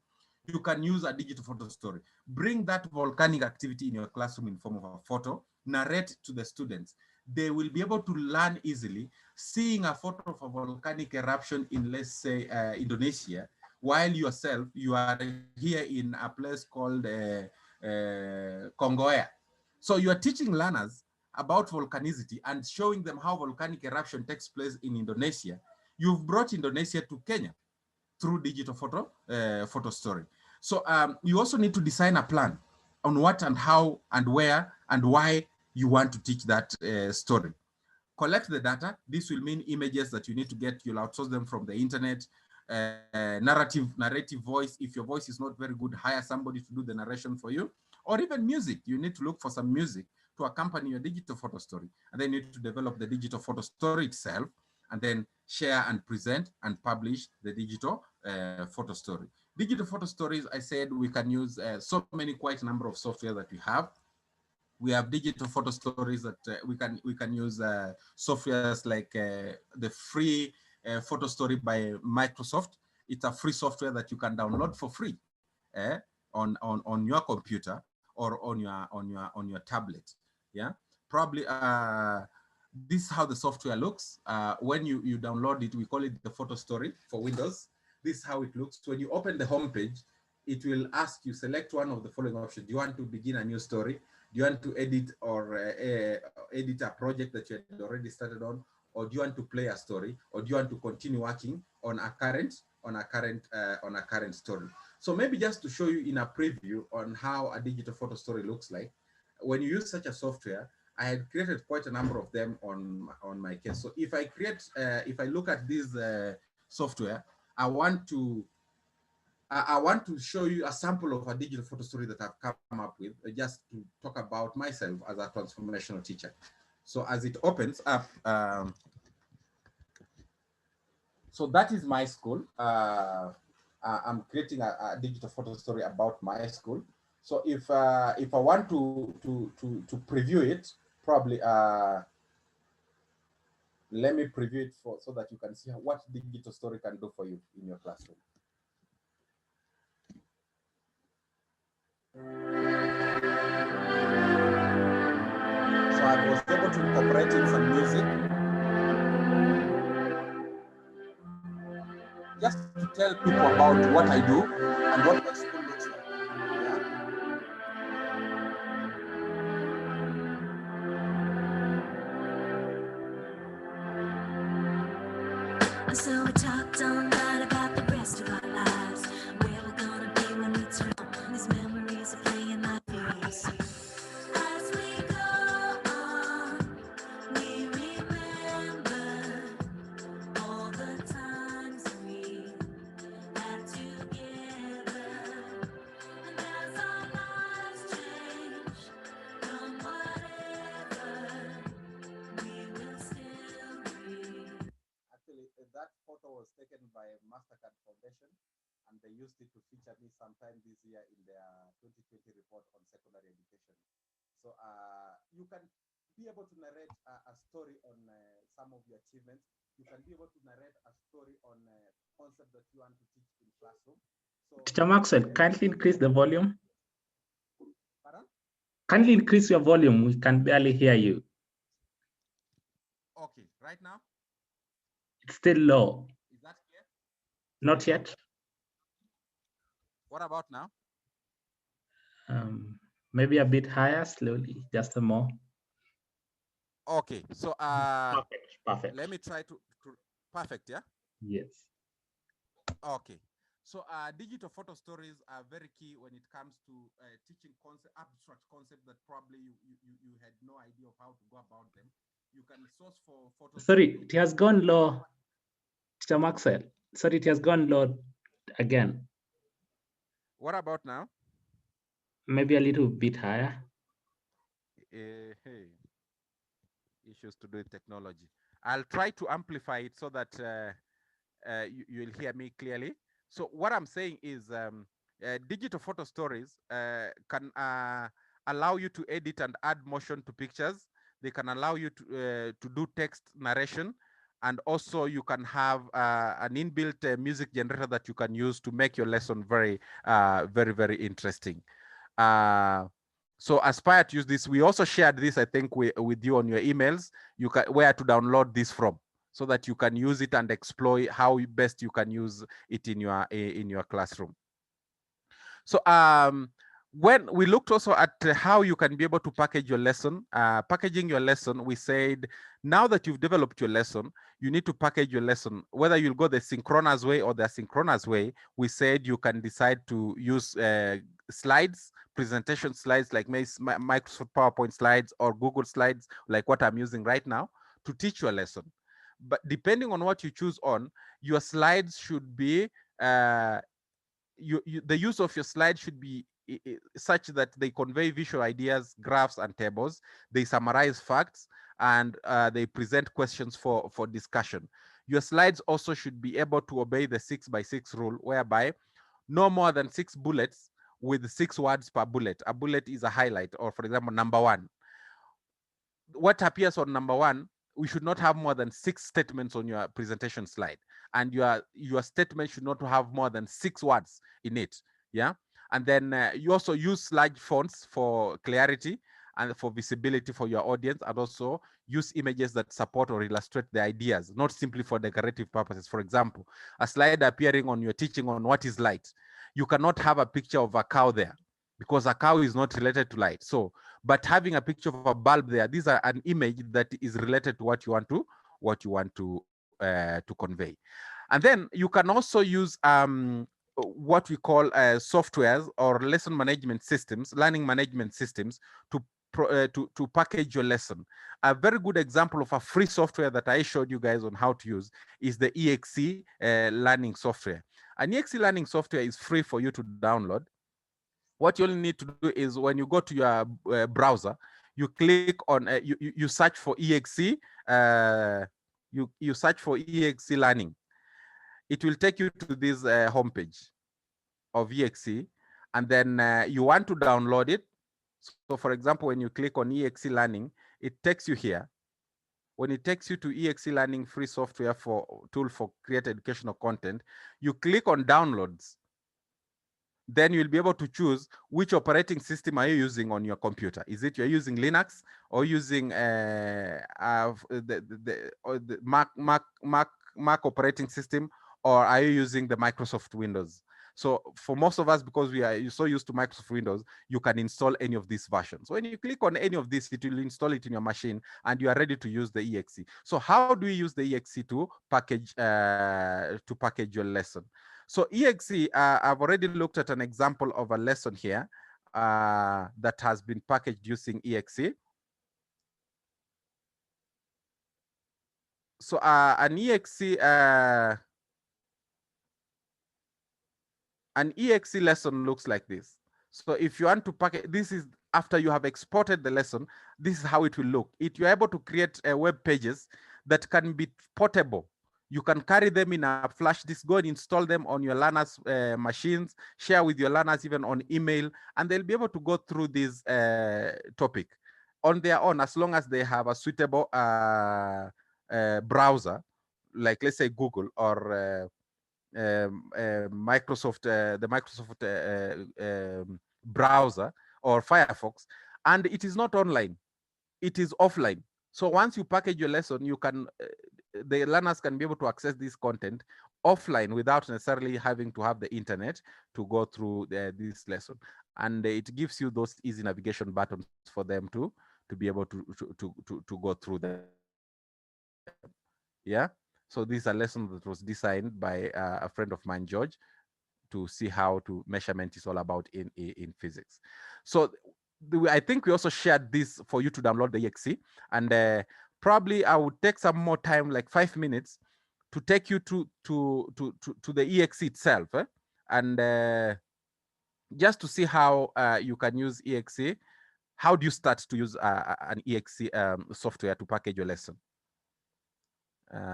You can use a digital photo story. Bring that volcanic activity in your classroom in form of a photo, narrate to the students. They will be able to learn easily. Seeing a photo of a volcanic eruption in, let's say, Indonesia, while yourself, you are here in a place called Kongoya. So you are teaching learners about volcanicity and showing them how volcanic eruption takes place in Indonesia. You've brought Indonesia to Kenya through digital photo story. So you also need to design a plan on what and how and where and why you want to teach that story. Collect the data. This will mean images that you need to get. You'll outsource them from the internet. Narrative voice. If your voice is not very good, hire somebody to do the narration for you. Or even music. You need to look for some music to accompany your digital photo story. And then you need to develop the digital photo story itself, and then share and present and publish the digital photo story. Digital photo stories, I said we can use so many, quite a number of software that we have. We have digital photo stories that we can use softwares like the free photo story by Microsoft. It's a free software that you can download for free on your computer or on your tablet. Yeah, probably this is how the software looks. When you download it, we call it the photo story for Windows. This is how it looks. When you open the homepage, it will ask you, select one of the following options. Do you want to begin a new story? Do you want to edit or edit a project that you had already started on? Or do you want to play a story? Or do you want to continue working on a current story? So maybe just to show you in a preview on how a digital photo story looks like, when you use such a software, I had created quite a number of them on my case. So if I create, if I look at this software, I want to show you a sample of a digital photo story that I've come up with, just to talk about myself as a transformational teacher. So as it opens up, so that is my school. I'm creating a digital photo story about my school. So if I want to preview it, probably let me preview it so that you can see what digital story can do for you in your classroom. So I was able to incorporate in some music just to tell people about what I do and what my school looks like. Yeah. So we talked all night about the rest of our lives, where we're gonna be when we turn. These memories are playing my face. I taken by Mastercard Foundation, and they used it to feature me sometime this year in their 2020 report on secondary education. So you can be able to narrate a story on some of your achievements. You can be able to narrate a story on a concept that you want to teach in classroom. So, Teacher Maxwell, kindly increase the volume. Pardon? Kindly increase your volume. We can barely hear you. Okay, right now? It's still low. Is that clear? Not yet. What about now? Maybe a bit higher, slowly, just a more. Okay, so perfect. Let me try to perfect, yeah? Yes. Okay. So digital photo stories are very key when it comes to teaching abstract concepts that probably you had no idea of how to go about them. You can source for photos. Sorry, it has gone low, Teacher Maxwell. Sorry, it has gone low again. What about now? Maybe a little bit higher. Hey, issues to do with technology. I'll try to amplify it so that you'll hear me clearly. So what I'm saying is digital photo stories can allow you to edit and add motion to pictures. They can allow you to do text narration. And also you can have an inbuilt music generator that you can use to make your lesson very, very interesting. So aspire to use this. We also shared this, I think, with you on your emails. You can where to download this from, so that you can use it and exploit how best you can use it in your classroom. So when we looked also at how you can be able to package your lesson, packaging your lesson, we said, now that you've developed your lesson, you need to package your lesson. Whether you'll go the synchronous way or the asynchronous way, we said you can decide to use slides, presentation slides like Microsoft PowerPoint slides or Google slides, like what I'm using right now, to teach your lesson. But depending on what you choose on, your slides should be, the use of your slides should be such that they convey visual ideas, graphs, and tables. They summarize facts, and they present questions for discussion. Your slides also should be able to obey the 6x6 rule, whereby no more than 6 bullets with 6 words per bullet. A bullet is a highlight, or for example, number 1. What appears on number 1, we should not have more than 6 statements on your presentation slide, and your statement should not have more than 6 words in it. Yeah. And then you also use large fonts for clarity and for visibility for your audience, and also use images that support or illustrate the ideas, not simply for decorative purposes. For example, a slide appearing on your teaching on what is light, you cannot have a picture of a cow there, because a cow is not related to light. So, but having a picture of a bulb there, these are an image that is related to what you want to convey. And then you can also use what we call softwares or lesson management systems, learning management systems, to package your lesson. A very good example of a free software that I showed you guys on how to use is the EXE learning software. An EXE learning software is free for you to download. What you only need to do is, when you go to your browser, you click on you search for EXE. You search for EXE learning. It will take you to this homepage of EXE, and then you want to download it. So for example, when you click on EXE learning, it takes you here. When it takes you to EXE learning free software tool for create educational content, you click on downloads. Then you'll be able to choose which operating system are you using on your computer. Is it you're using Linux or using the Mac operating system, or are you using the Microsoft Windows? So for most of us, because we are so used to Microsoft Windows, you can install any of these versions. When you click on any of this, it will install it in your machine, and you are ready to use the EXE. So how do we use the EXE to package your lesson? So EXE, I've already looked at an example of a lesson here that has been packaged using EXE. So an EXE lesson looks like this. So if you want to package, this is after you have exported the lesson, this is how it will look. You're able to create web pages that can be portable. You can carry them in a flash disk, go and install them on your learners' machines, share with your learners even on email, and they'll be able to go through this topic on their own, as long as they have a suitable browser, like let's say Google or Microsoft, the Microsoft browser or Firefox, and it is not online, it is offline. So once you package your lesson, you can the learners can be able to access this content offline without necessarily having to have the internet to go through this lesson. And it gives you those easy navigation buttons for them to be able to go through them. Yeah. So these are lessons that was designed by a friend of mine, George, to see how to measurement is all about in physics. So I think we also shared this for you to download the EXE, and probably I would take some more time, like 5 minutes, to take you to the EXE itself, and just to see how you can use EXE. How do you start to use an EXE software to package your lesson?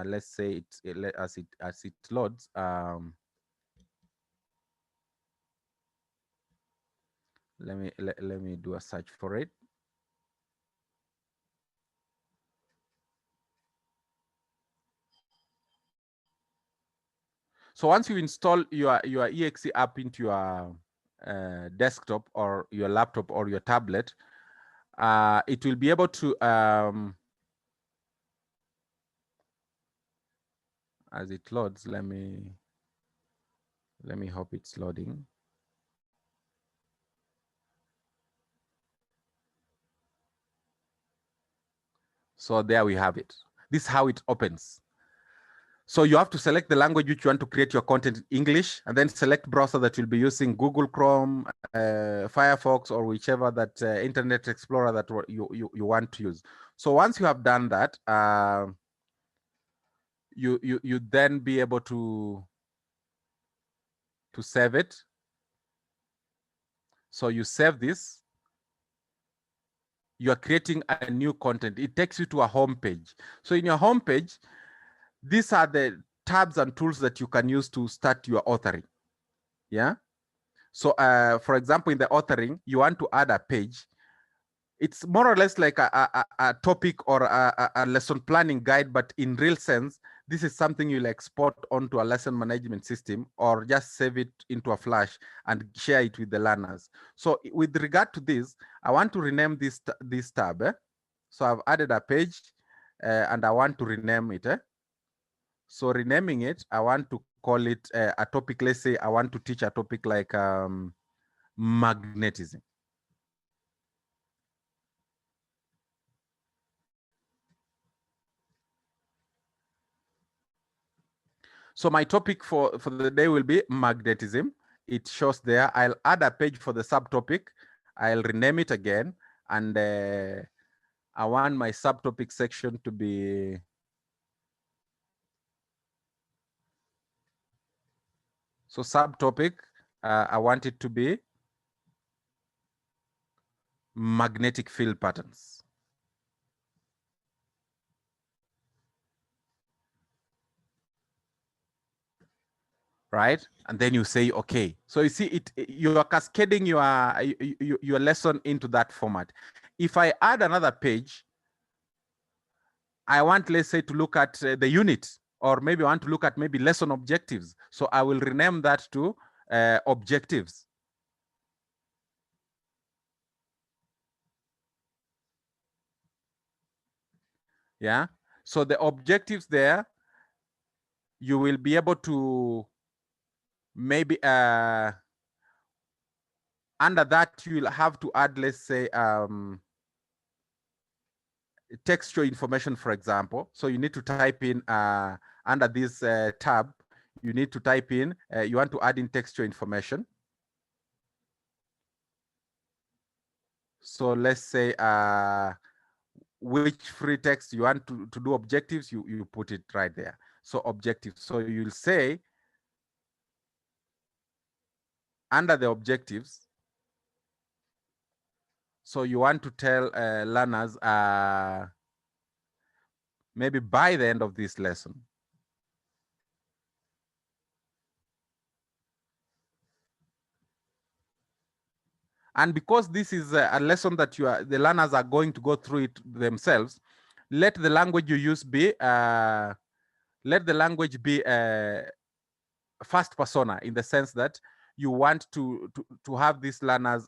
Let's say as it loads. Let me do a search for it. So once you install your EXE app into your desktop or your laptop or your tablet, it will be able to, as it loads, let me hope it's loading. So there we have it. This is how it opens. So you have to select the language which you want to create your content in English, and then select browser that you'll be using, Google Chrome, Firefox, or whichever that Internet Explorer that you want to use. So once you have done that, you then be able to save it. So you save this. You are creating a new content. It takes you to a home page. So in your home page, these are the tabs and tools that you can use to start your authoring. Yeah. So for example, in the authoring, you want to add a page. It's more or less like a topic or a lesson planning guide, but in real sense, this is something you'll export onto a lesson management system or just save it into a flash and share it with the learners. So with regard to this, I want to rename this tab. So I've added a page and I want to rename it. So renaming it, I want to call it a topic. Let's say I want to teach a topic like magnetism. So my topic for the day will be magnetism. It shows there. I'll add a page for the subtopic. I'll rename it again. And I want my subtopic section to be subtopic. I want it to be magnetic field patterns. Right? And then you say, okay. So you see, you are cascading your lesson into that format. If I add another page, I want, let's say, to look at the unit, or maybe I want to look at maybe lesson objectives. So I will rename that to objectives. Yeah. So the objectives there, you will be able to maybe under that you will have to add, let's say, textual information, for example. So you need to type in under this tab, you need to type in, you want to add in textual information. So let's say which free text you want to do objectives, you put it right there. So objectives. So you'll say under the objectives, so you want to tell learners maybe by the end of this lesson, And because this is a lesson that the learners are going to go through it themselves, let the language you use be first persona, in the sense that you want to have these learners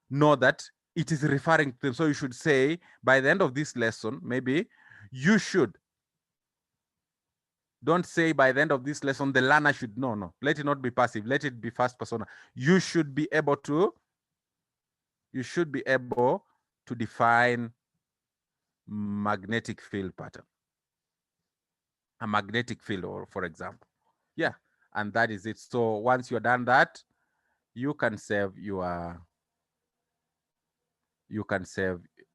know that it is referring to them. So you should say, by the end of this lesson, maybe you should. Don't say by the end of this lesson the learner should. No. Let it not be passive. Let it be first persona. You should be able to define magnetic field pattern. A magnetic field, or for example. Yeah, and that is it. So once you're done that, you can save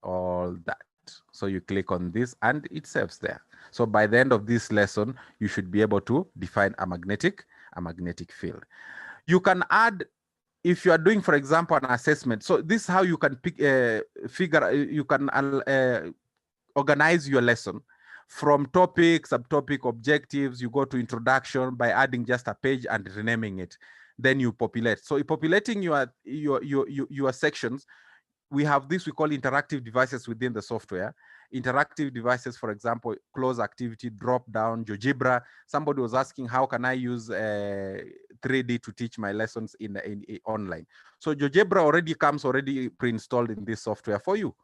all that. So you click on this and it saves there. So by the end of this lesson, you should be able to define a magnetic field. You can add, if you are doing, for example, an assessment. So this is how you can organize your lesson from topic, subtopic, objectives. You go to introduction by adding just a page and renaming it. Then you populate. So populating your sections, we have this we call interactive devices within the software. Interactive devices, for example, close activity, drop down, GeoGebra. Somebody was asking, how can I use 3D to teach my lessons in online? So GeoGebra already comes pre-installed in this software for you.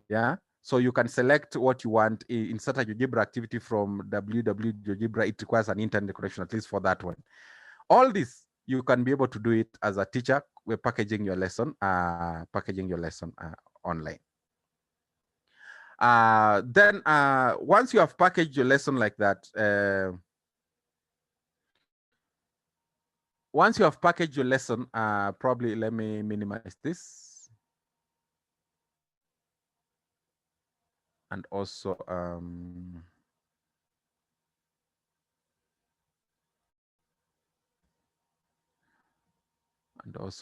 Yeah. So you can select what you want, insert a GeoGebra activity from www.GeoGebra. It requires an internet connection, at least for that one. All this, you can be able to do it as a teacher. We're packaging your lesson online. Then once you have packaged your lesson like that, probably let me minimize this. And also,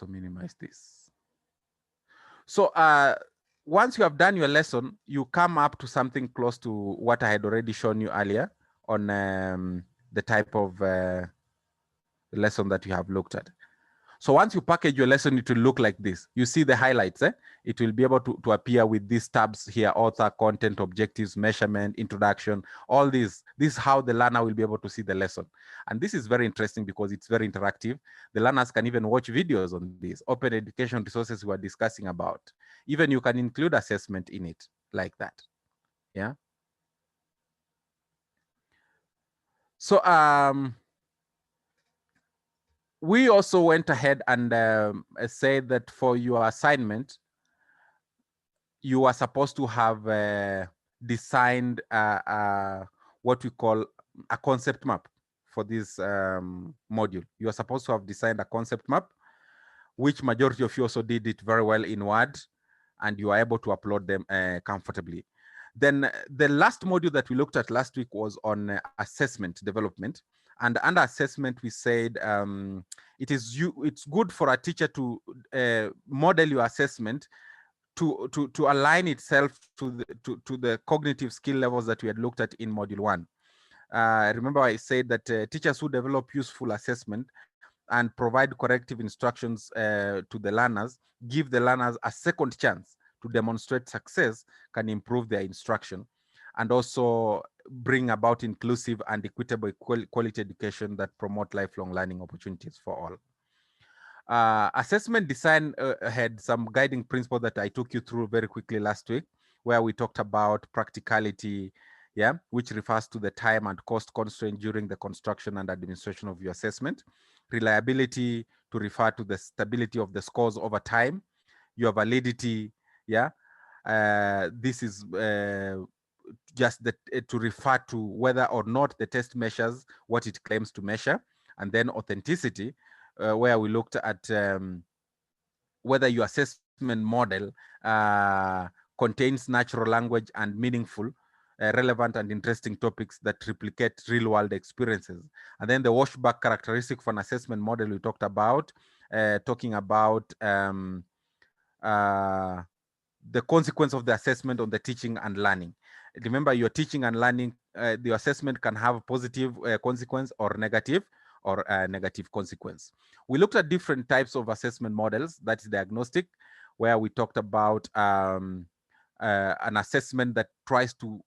minimize this. So once you have done your lesson, you come up to something close to what I had already shown you earlier on the type of lesson that you have looked at. So once you package your lesson, it will look like this. You see the highlights. It will be able to appear with these tabs here: author, content, objectives, measurement, introduction, all these. This is how the learner will be able to see the lesson. And this is very interesting because it's very interactive. The learners can even watch videos on this. Open education resources we are discussing about. Even you can include assessment in it like that. Yeah. So we also went ahead and said that for your assignment, you are supposed to have designed what we call a concept map for this module. You are supposed to have designed a concept map, which majority of you also did it very well in Word, and you are able to upload them comfortably. Then the last module that we looked at last week was on assessment development. And under assessment, we said it's good for a teacher to model your assessment to align itself to the cognitive skill levels that we had looked at in module 1. Remember, I said that teachers who develop useful assessment and provide corrective instructions to the learners, give the learners a second chance to demonstrate success, can improve their instruction, and also bring about inclusive and equitable quality education that promote lifelong learning opportunities for all. Assessment design had some guiding principles that I took you through very quickly last week, where we talked about practicality, which refers to the time and cost constraint during the construction and administration of your assessment. Reliability, to refer to the stability of the scores over time. Your validity, this is just to refer to whether or not the test measures what it claims to measure. And then authenticity, where we looked at whether your assessment model contains natural language and meaningful, relevant and interesting topics that replicate real-world experiences. And then the washback characteristic for an assessment model we talked about, talking about the consequence of the assessment on the teaching and learning. Remember, your teaching and learning, the assessment can have a positive consequence or negative or a negative consequence. We looked at different types of assessment models, that is diagnostic, where we talked about an assessment that tries to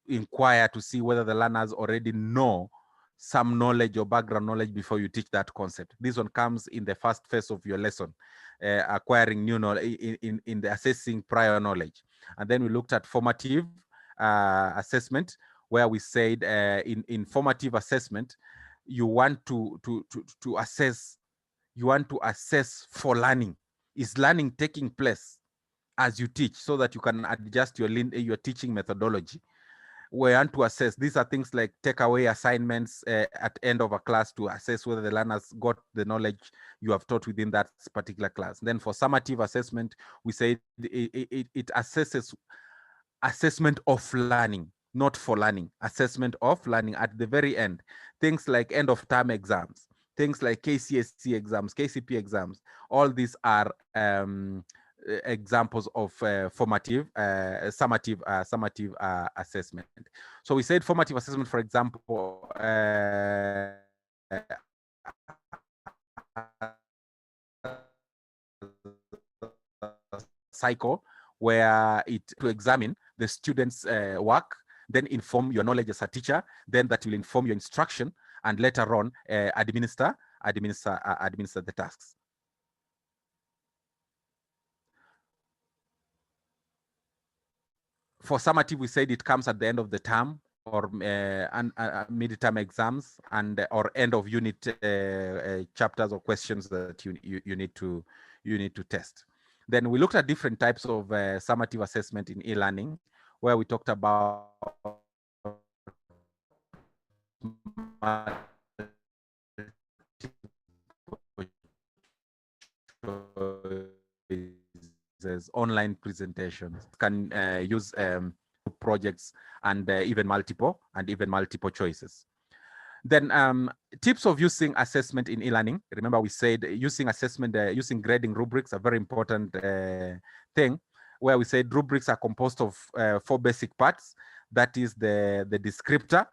inquire to see whether the learners already know some knowledge or background knowledge before you teach that concept. This one comes in the first phase of your lesson, acquiring new knowledge in the assessing prior knowledge. And then we looked at formative assessment, where we said in formative assessment, you want to assess, you want to assess for learning. Is learning taking place as you teach, so that you can adjust your teaching methodology? We want to assess. These are things like takeaway assignments at end of a class to assess whether the learners got the knowledge you have taught within that particular class. Then for summative assessment, we say it assesses assessment of learning, not for learning, assessment of learning at the very end. Things like end of term exams, things like KCSE exams, KCP exams, all these are examples of summative assessment. So we said formative assessment, for example, cycle where it to examine the students' work, then inform your knowledge as a teacher, then that will inform your instruction, and later on administer the tasks. For summative, we said it comes at the end of the term, or mid-term exams, and or end of unit chapters or questions that you need to test. Then we looked at different types of summative assessment in e-learning, where we talked about online presentations, can use projects, and even multiple choices. Then tips of using assessment in e-learning. Remember, we said using assessment, using grading rubrics, a very important thing, where we said rubrics are composed of 4 basic parts. That is the descriptor,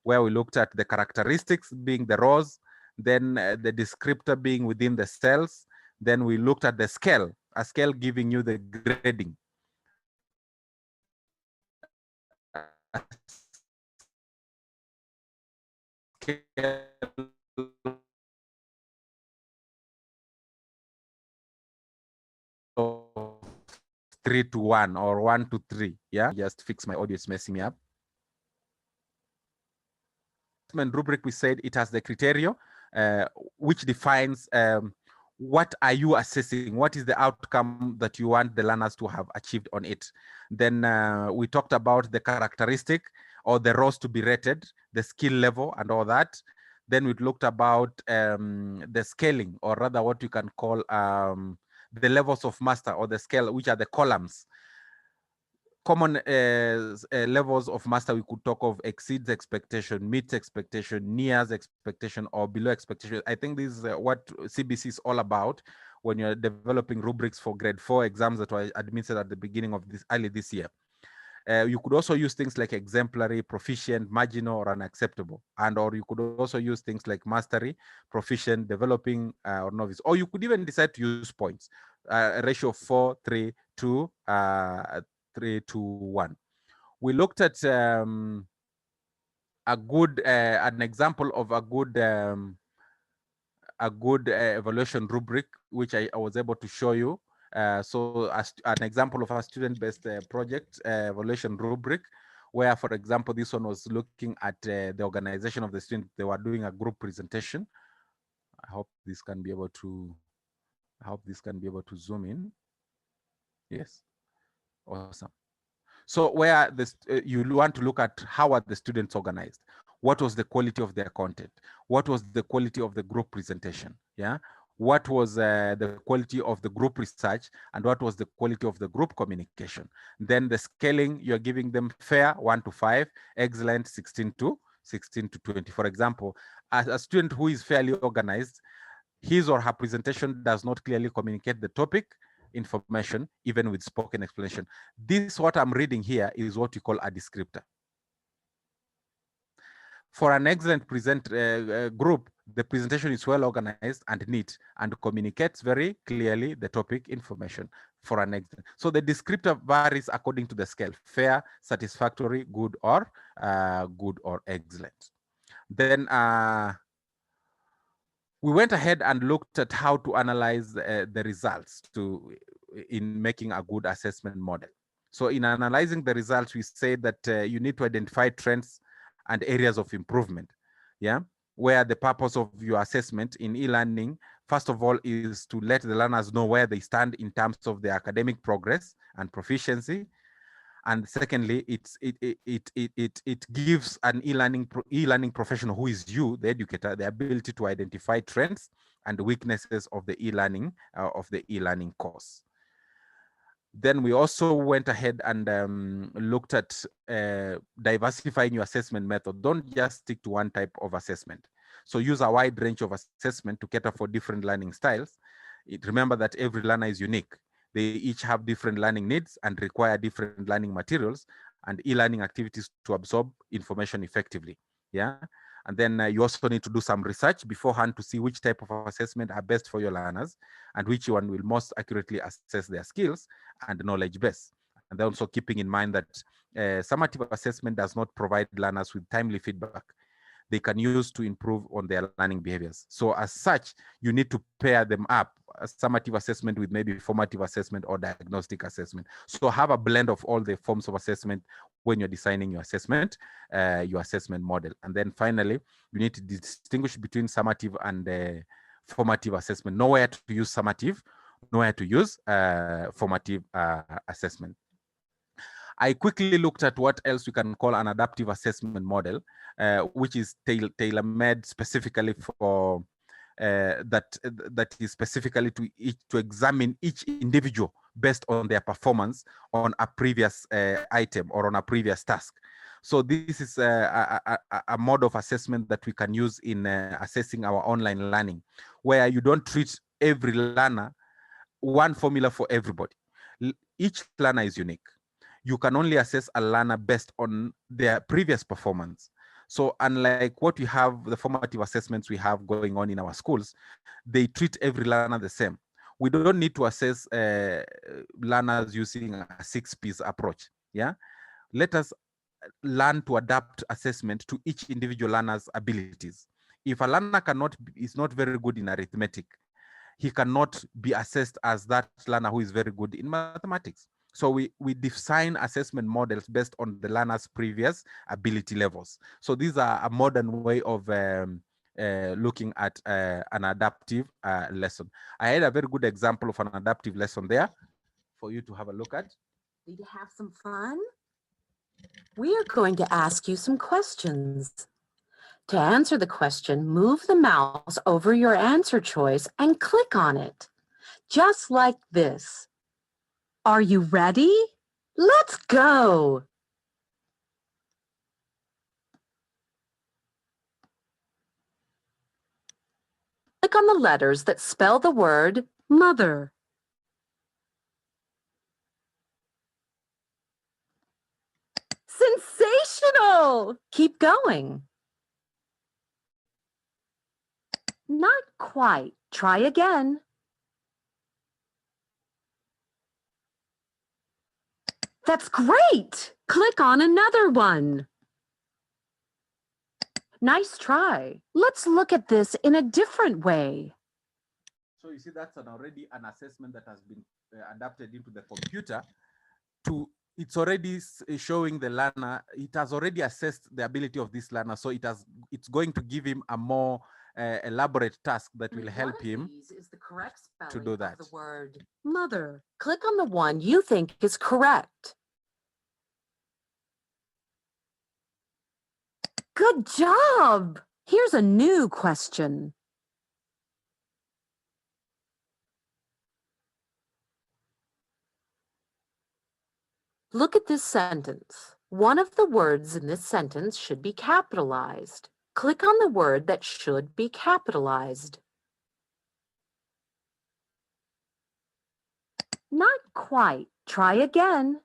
where we looked at the characteristics being the rows, then the descriptor being within the cells. Then we looked at the scale, a scale giving you the grading. Of 3 to 1 or 1 to 3. Yeah, just fix my audio, it's messing me up. Rubric, we said it has the criteria which defines what are you assessing, what is the outcome that you want the learners to have achieved on it. Then we talked about the characteristic or the rows to be rated, the skill level and all that. Then we looked about the scaling, or rather what you can call the levels of master, or the scale, which are the columns. Common levels of master we could talk of: exceeds expectation, meets expectation, nears expectation, or below expectation. I think this is what CBC is all about when you're developing rubrics for grade 4 exams that were administered at the beginning of early this year. You could also use things like exemplary, proficient, marginal, or unacceptable. And or you could also use things like mastery, proficient, developing, or novice. Or you could even decide to use points, a ratio of 4, 3, 2, 3 to 1. We looked at an example of a good evaluation rubric, which I was able to show you. So as an example of a student-based project evaluation rubric, where, for example, this one was looking at the organization of the student. They were doing a group presentation. I hope this can be able to zoom in. Yes, awesome. So where this you want to look at how are the students organized, what was the quality of their content, what was the quality of the group presentation, yeah, what was the quality of the group research, and what was the quality of the group communication. Then the scaling, you're giving them fair 1 to 5, excellent 16 to 20. For example, as a student who is fairly organized, his or her presentation does not clearly communicate the topic information, even with spoken explanation. This, what I'm reading here, is what we call a descriptor. For an excellent group, the presentation is well organized and neat and communicates very clearly the topic information for an excellent. So the descriptor varies according to the scale: fair, satisfactory, good, or excellent. Then we went ahead and looked at how to analyze the results in making a good assessment model. So in analyzing the results, we say that you need to identify trends and areas of improvement, yeah, where the purpose of your assessment in e-learning, first of all, is to let the learners know where they stand in terms of their academic progress and proficiency. And secondly, it gives an e-learning professional, who is you, the educator, the ability to identify trends and weaknesses of the e-learning course. Then we also went ahead and looked at diversifying your assessment method. Don't just stick to one type of assessment. So use a wide range of assessment to cater for different learning styles. Remember that every learner is unique. They each have different learning needs and require different learning materials and e-learning activities to absorb information effectively. Yeah. And then you also need to do some research beforehand to see which type of assessment are best for your learners and which one will most accurately assess their skills and knowledge base. And then also keeping in mind that summative assessment does not provide learners with timely feedback they can use to improve on their learning behaviors. So as such, you need to pair them up, a summative assessment with maybe formative assessment or diagnostic assessment. So have a blend of all the forms of assessment when you're designing your assessment model. And then finally, you need to distinguish between summative and formative assessment. Nowhere to use summative, nowhere to use formative assessment. I quickly looked at what else we can call an adaptive assessment model, which is tailor-made specifically for that is specifically to examine each individual based on their performance on a previous item or on a previous task. So this is a mode of assessment that we can use in assessing our online learning, where you don't treat every learner one formula for everybody. Each learner is unique. You can only assess a learner based on their previous performance. So unlike what we have, the formative assessments we have going on in our schools, they treat every learner the same. We don't need to assess learners using a 6 P's approach. Yeah, let us learn to adapt assessment to each individual learner's abilities. If a learner is not very good in arithmetic, he cannot be assessed as that learner who is very good in mathematics. So we design assessment models based on the learner's previous ability levels. So these are a modern way of looking at an adaptive lesson. I had a very good example of an adaptive lesson there for you to have a look at. Need to have some fun? We are going to ask you some questions. To answer the question, move the mouse over your answer choice and click on it, just like this. Are you ready? Let's go! Click on the letters that spell the word mother. Sensational! Keep going. Not quite. Try again. That's great! Click on another one. Nice try. Let's look at this in a different way. So you see, that's already an assessment that has been adapted into the computer. It's already showing the learner, it has already assessed the ability of this learner. So it's going to give him a more elaborate task that will help him is the correct to do that. the word mother. Click on the one you think is correct. Good job! Here's a new question. Look at this sentence. One of the words in this sentence should be capitalized. Click on the word that should be capitalized. Not quite. Try again.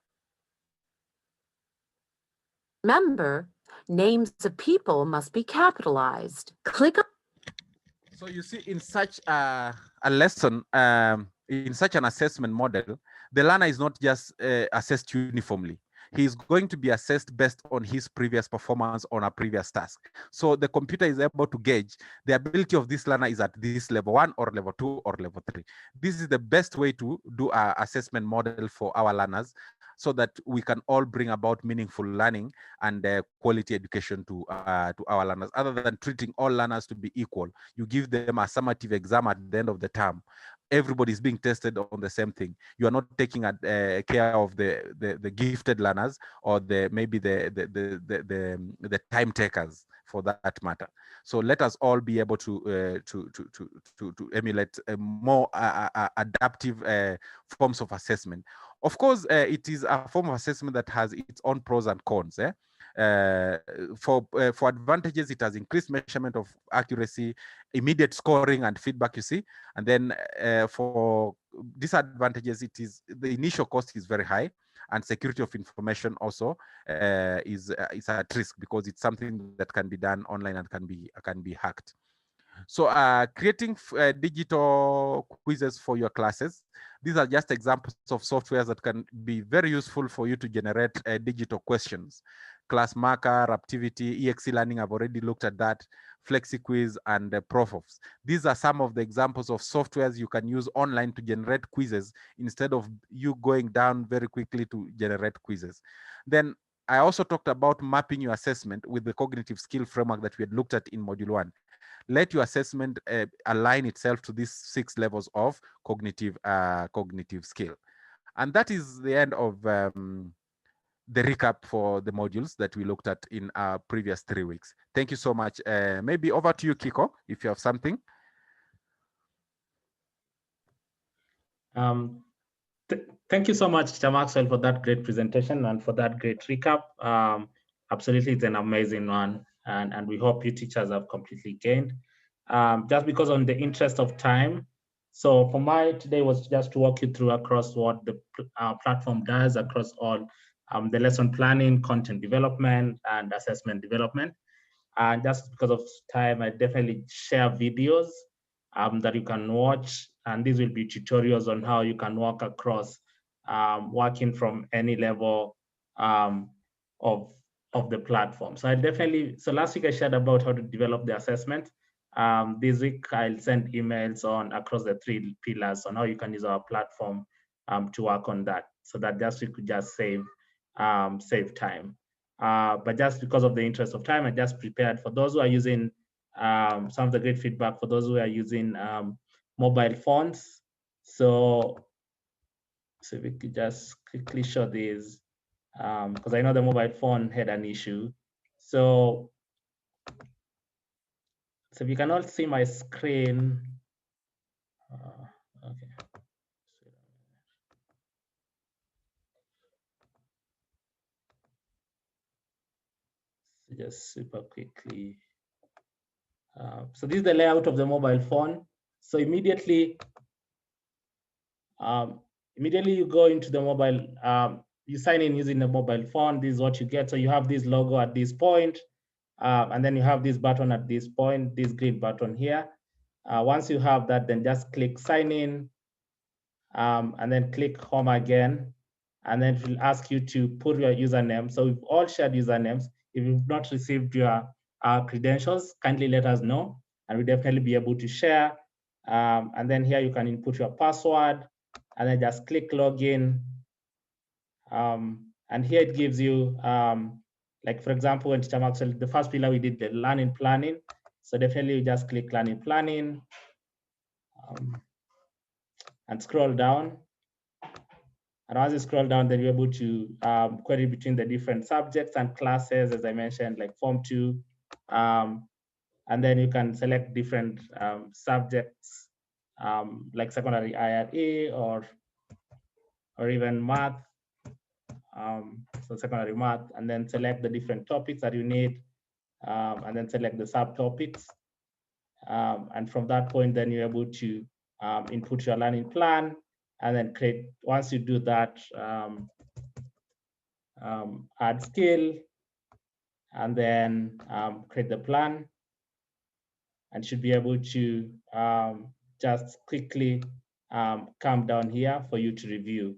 Remember, Names of people must be capitalized. Click on. So you see, in such a lesson, in such an assessment model, the learner is not just assessed uniformly. He is going to be assessed based on his previous performance on a previous task. So the computer is able to gauge the ability of this learner is at this level 1 or level 2 or level 3. This is the best way to do an assessment model for our learners, so that we can all bring about meaningful learning and quality education to our learners, other than treating all learners to be equal. You give them a summative exam at the end of the term. Everybody is being tested on the same thing. You are not taking care of the gifted learners, or maybe the time takers, for that matter. So let us all be able to emulate more adaptive forms of assessment. Of course, it is a form of assessment that has its own pros and cons. For advantages, it has increased measurement of accuracy, immediate scoring and feedback, you see. And then for disadvantages, it is the initial cost is very high, and security of information also is at risk, because it's something that can be done online and can be hacked. So creating digital quizzes for your classes. These are just examples of softwares that can be very useful for you to generate digital questions. Classmarker, Raptivity, EXE Learning, I've already looked at that, FlexiQuiz, and Profofs. These are some of the examples of softwares you can use online to generate quizzes, instead of you going down very quickly to generate quizzes. Then I also talked about mapping your assessment with the cognitive skill framework that we had looked at in Module 1. Let your assessment align itself to these 6 levels of cognitive skill. And that is the end of the recap for the modules that we looked at in our previous 3 weeks. Thank you so much. Maybe over to you, Kiko, if you have something. Thank you so much, Teacher Maxwell, for that great presentation and for that great recap. Absolutely, it's an amazing one. And we hope you teachers have completely gained. Just because on the interest of time, so for my today was just to walk you through across what the platform does across all the lesson planning, content development, and assessment development. And just because of time, I definitely share videos that you can watch. And these will be tutorials on how you can walk across working from any level of the platform. So last week I shared about how to develop the assessment. This week I'll send emails on across the 3 pillars on how you can use our platform to work on that, so that just we could just save time. But just because of the interest of time, I just prepared for those who are using some of the great feedback for those who are using mobile phones. So we could just quickly show these, because I know the mobile phone had an issue. So if you can all see my screen. Okay. So just super quickly. So this is the layout of the mobile phone. So immediately you go into the mobile, you sign in using the mobile phone. This is what you get. So you have this logo at this point, and then you have this button at this point, this green button here. Once you have that, then just click sign in, and then click home again. And then it will ask you to put your username. So we've all shared usernames. If you've not received your credentials, kindly let us know, and we'll definitely be able to share. And then here you can input your password, and then just click login. And here it gives you, like for example, in Teacher Maxwell, the first pillar we did the learning planning. So definitely you just click learning planning and scroll down. And as you scroll down, then you're able to query between the different subjects and classes, as I mentioned, like Form 2. And then you can select different subjects, like secondary IRA or even math. So secondary math, and then select the different topics that you need, and then select the subtopics. And from that point, then you're able to input your learning plan, and then create, once you do that, add skill, and then create the plan, and should be able to just quickly come down here for you to review.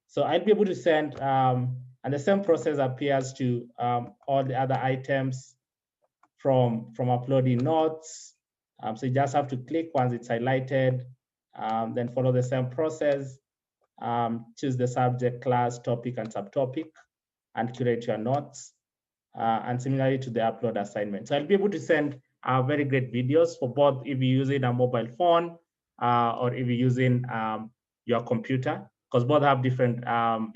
So I'll be able to send, and the same process appears to all the other items from uploading notes. So you just have to click once it's highlighted, then follow the same process, choose the subject, class, topic, and subtopic, and curate your notes. And similarly to the upload assignment. So I'll be able to send very great videos for both if you're using a mobile phone or if you're using your computer, because both have different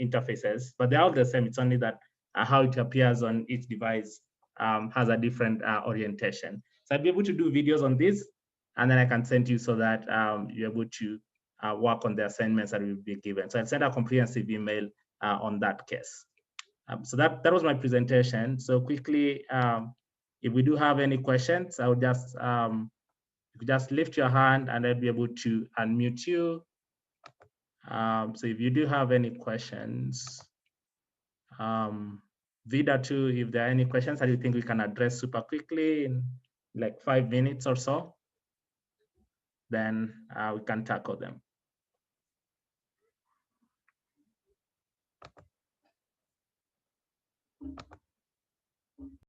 interfaces, but they're all the same. It's only that how it appears on each device has a different orientation. So I'll be able to do videos on this, and then I can send you so that you're able to work on the assignments that will be given. So I'll send a comprehensive email on that case. So that was my presentation. So quickly, if we do have any questions, I would just you just lift your hand and I'll be able to unmute you. So if you do have any questions, Vida too, if there are any questions that you think we can address super quickly in like 5 minutes or so, then we can tackle them.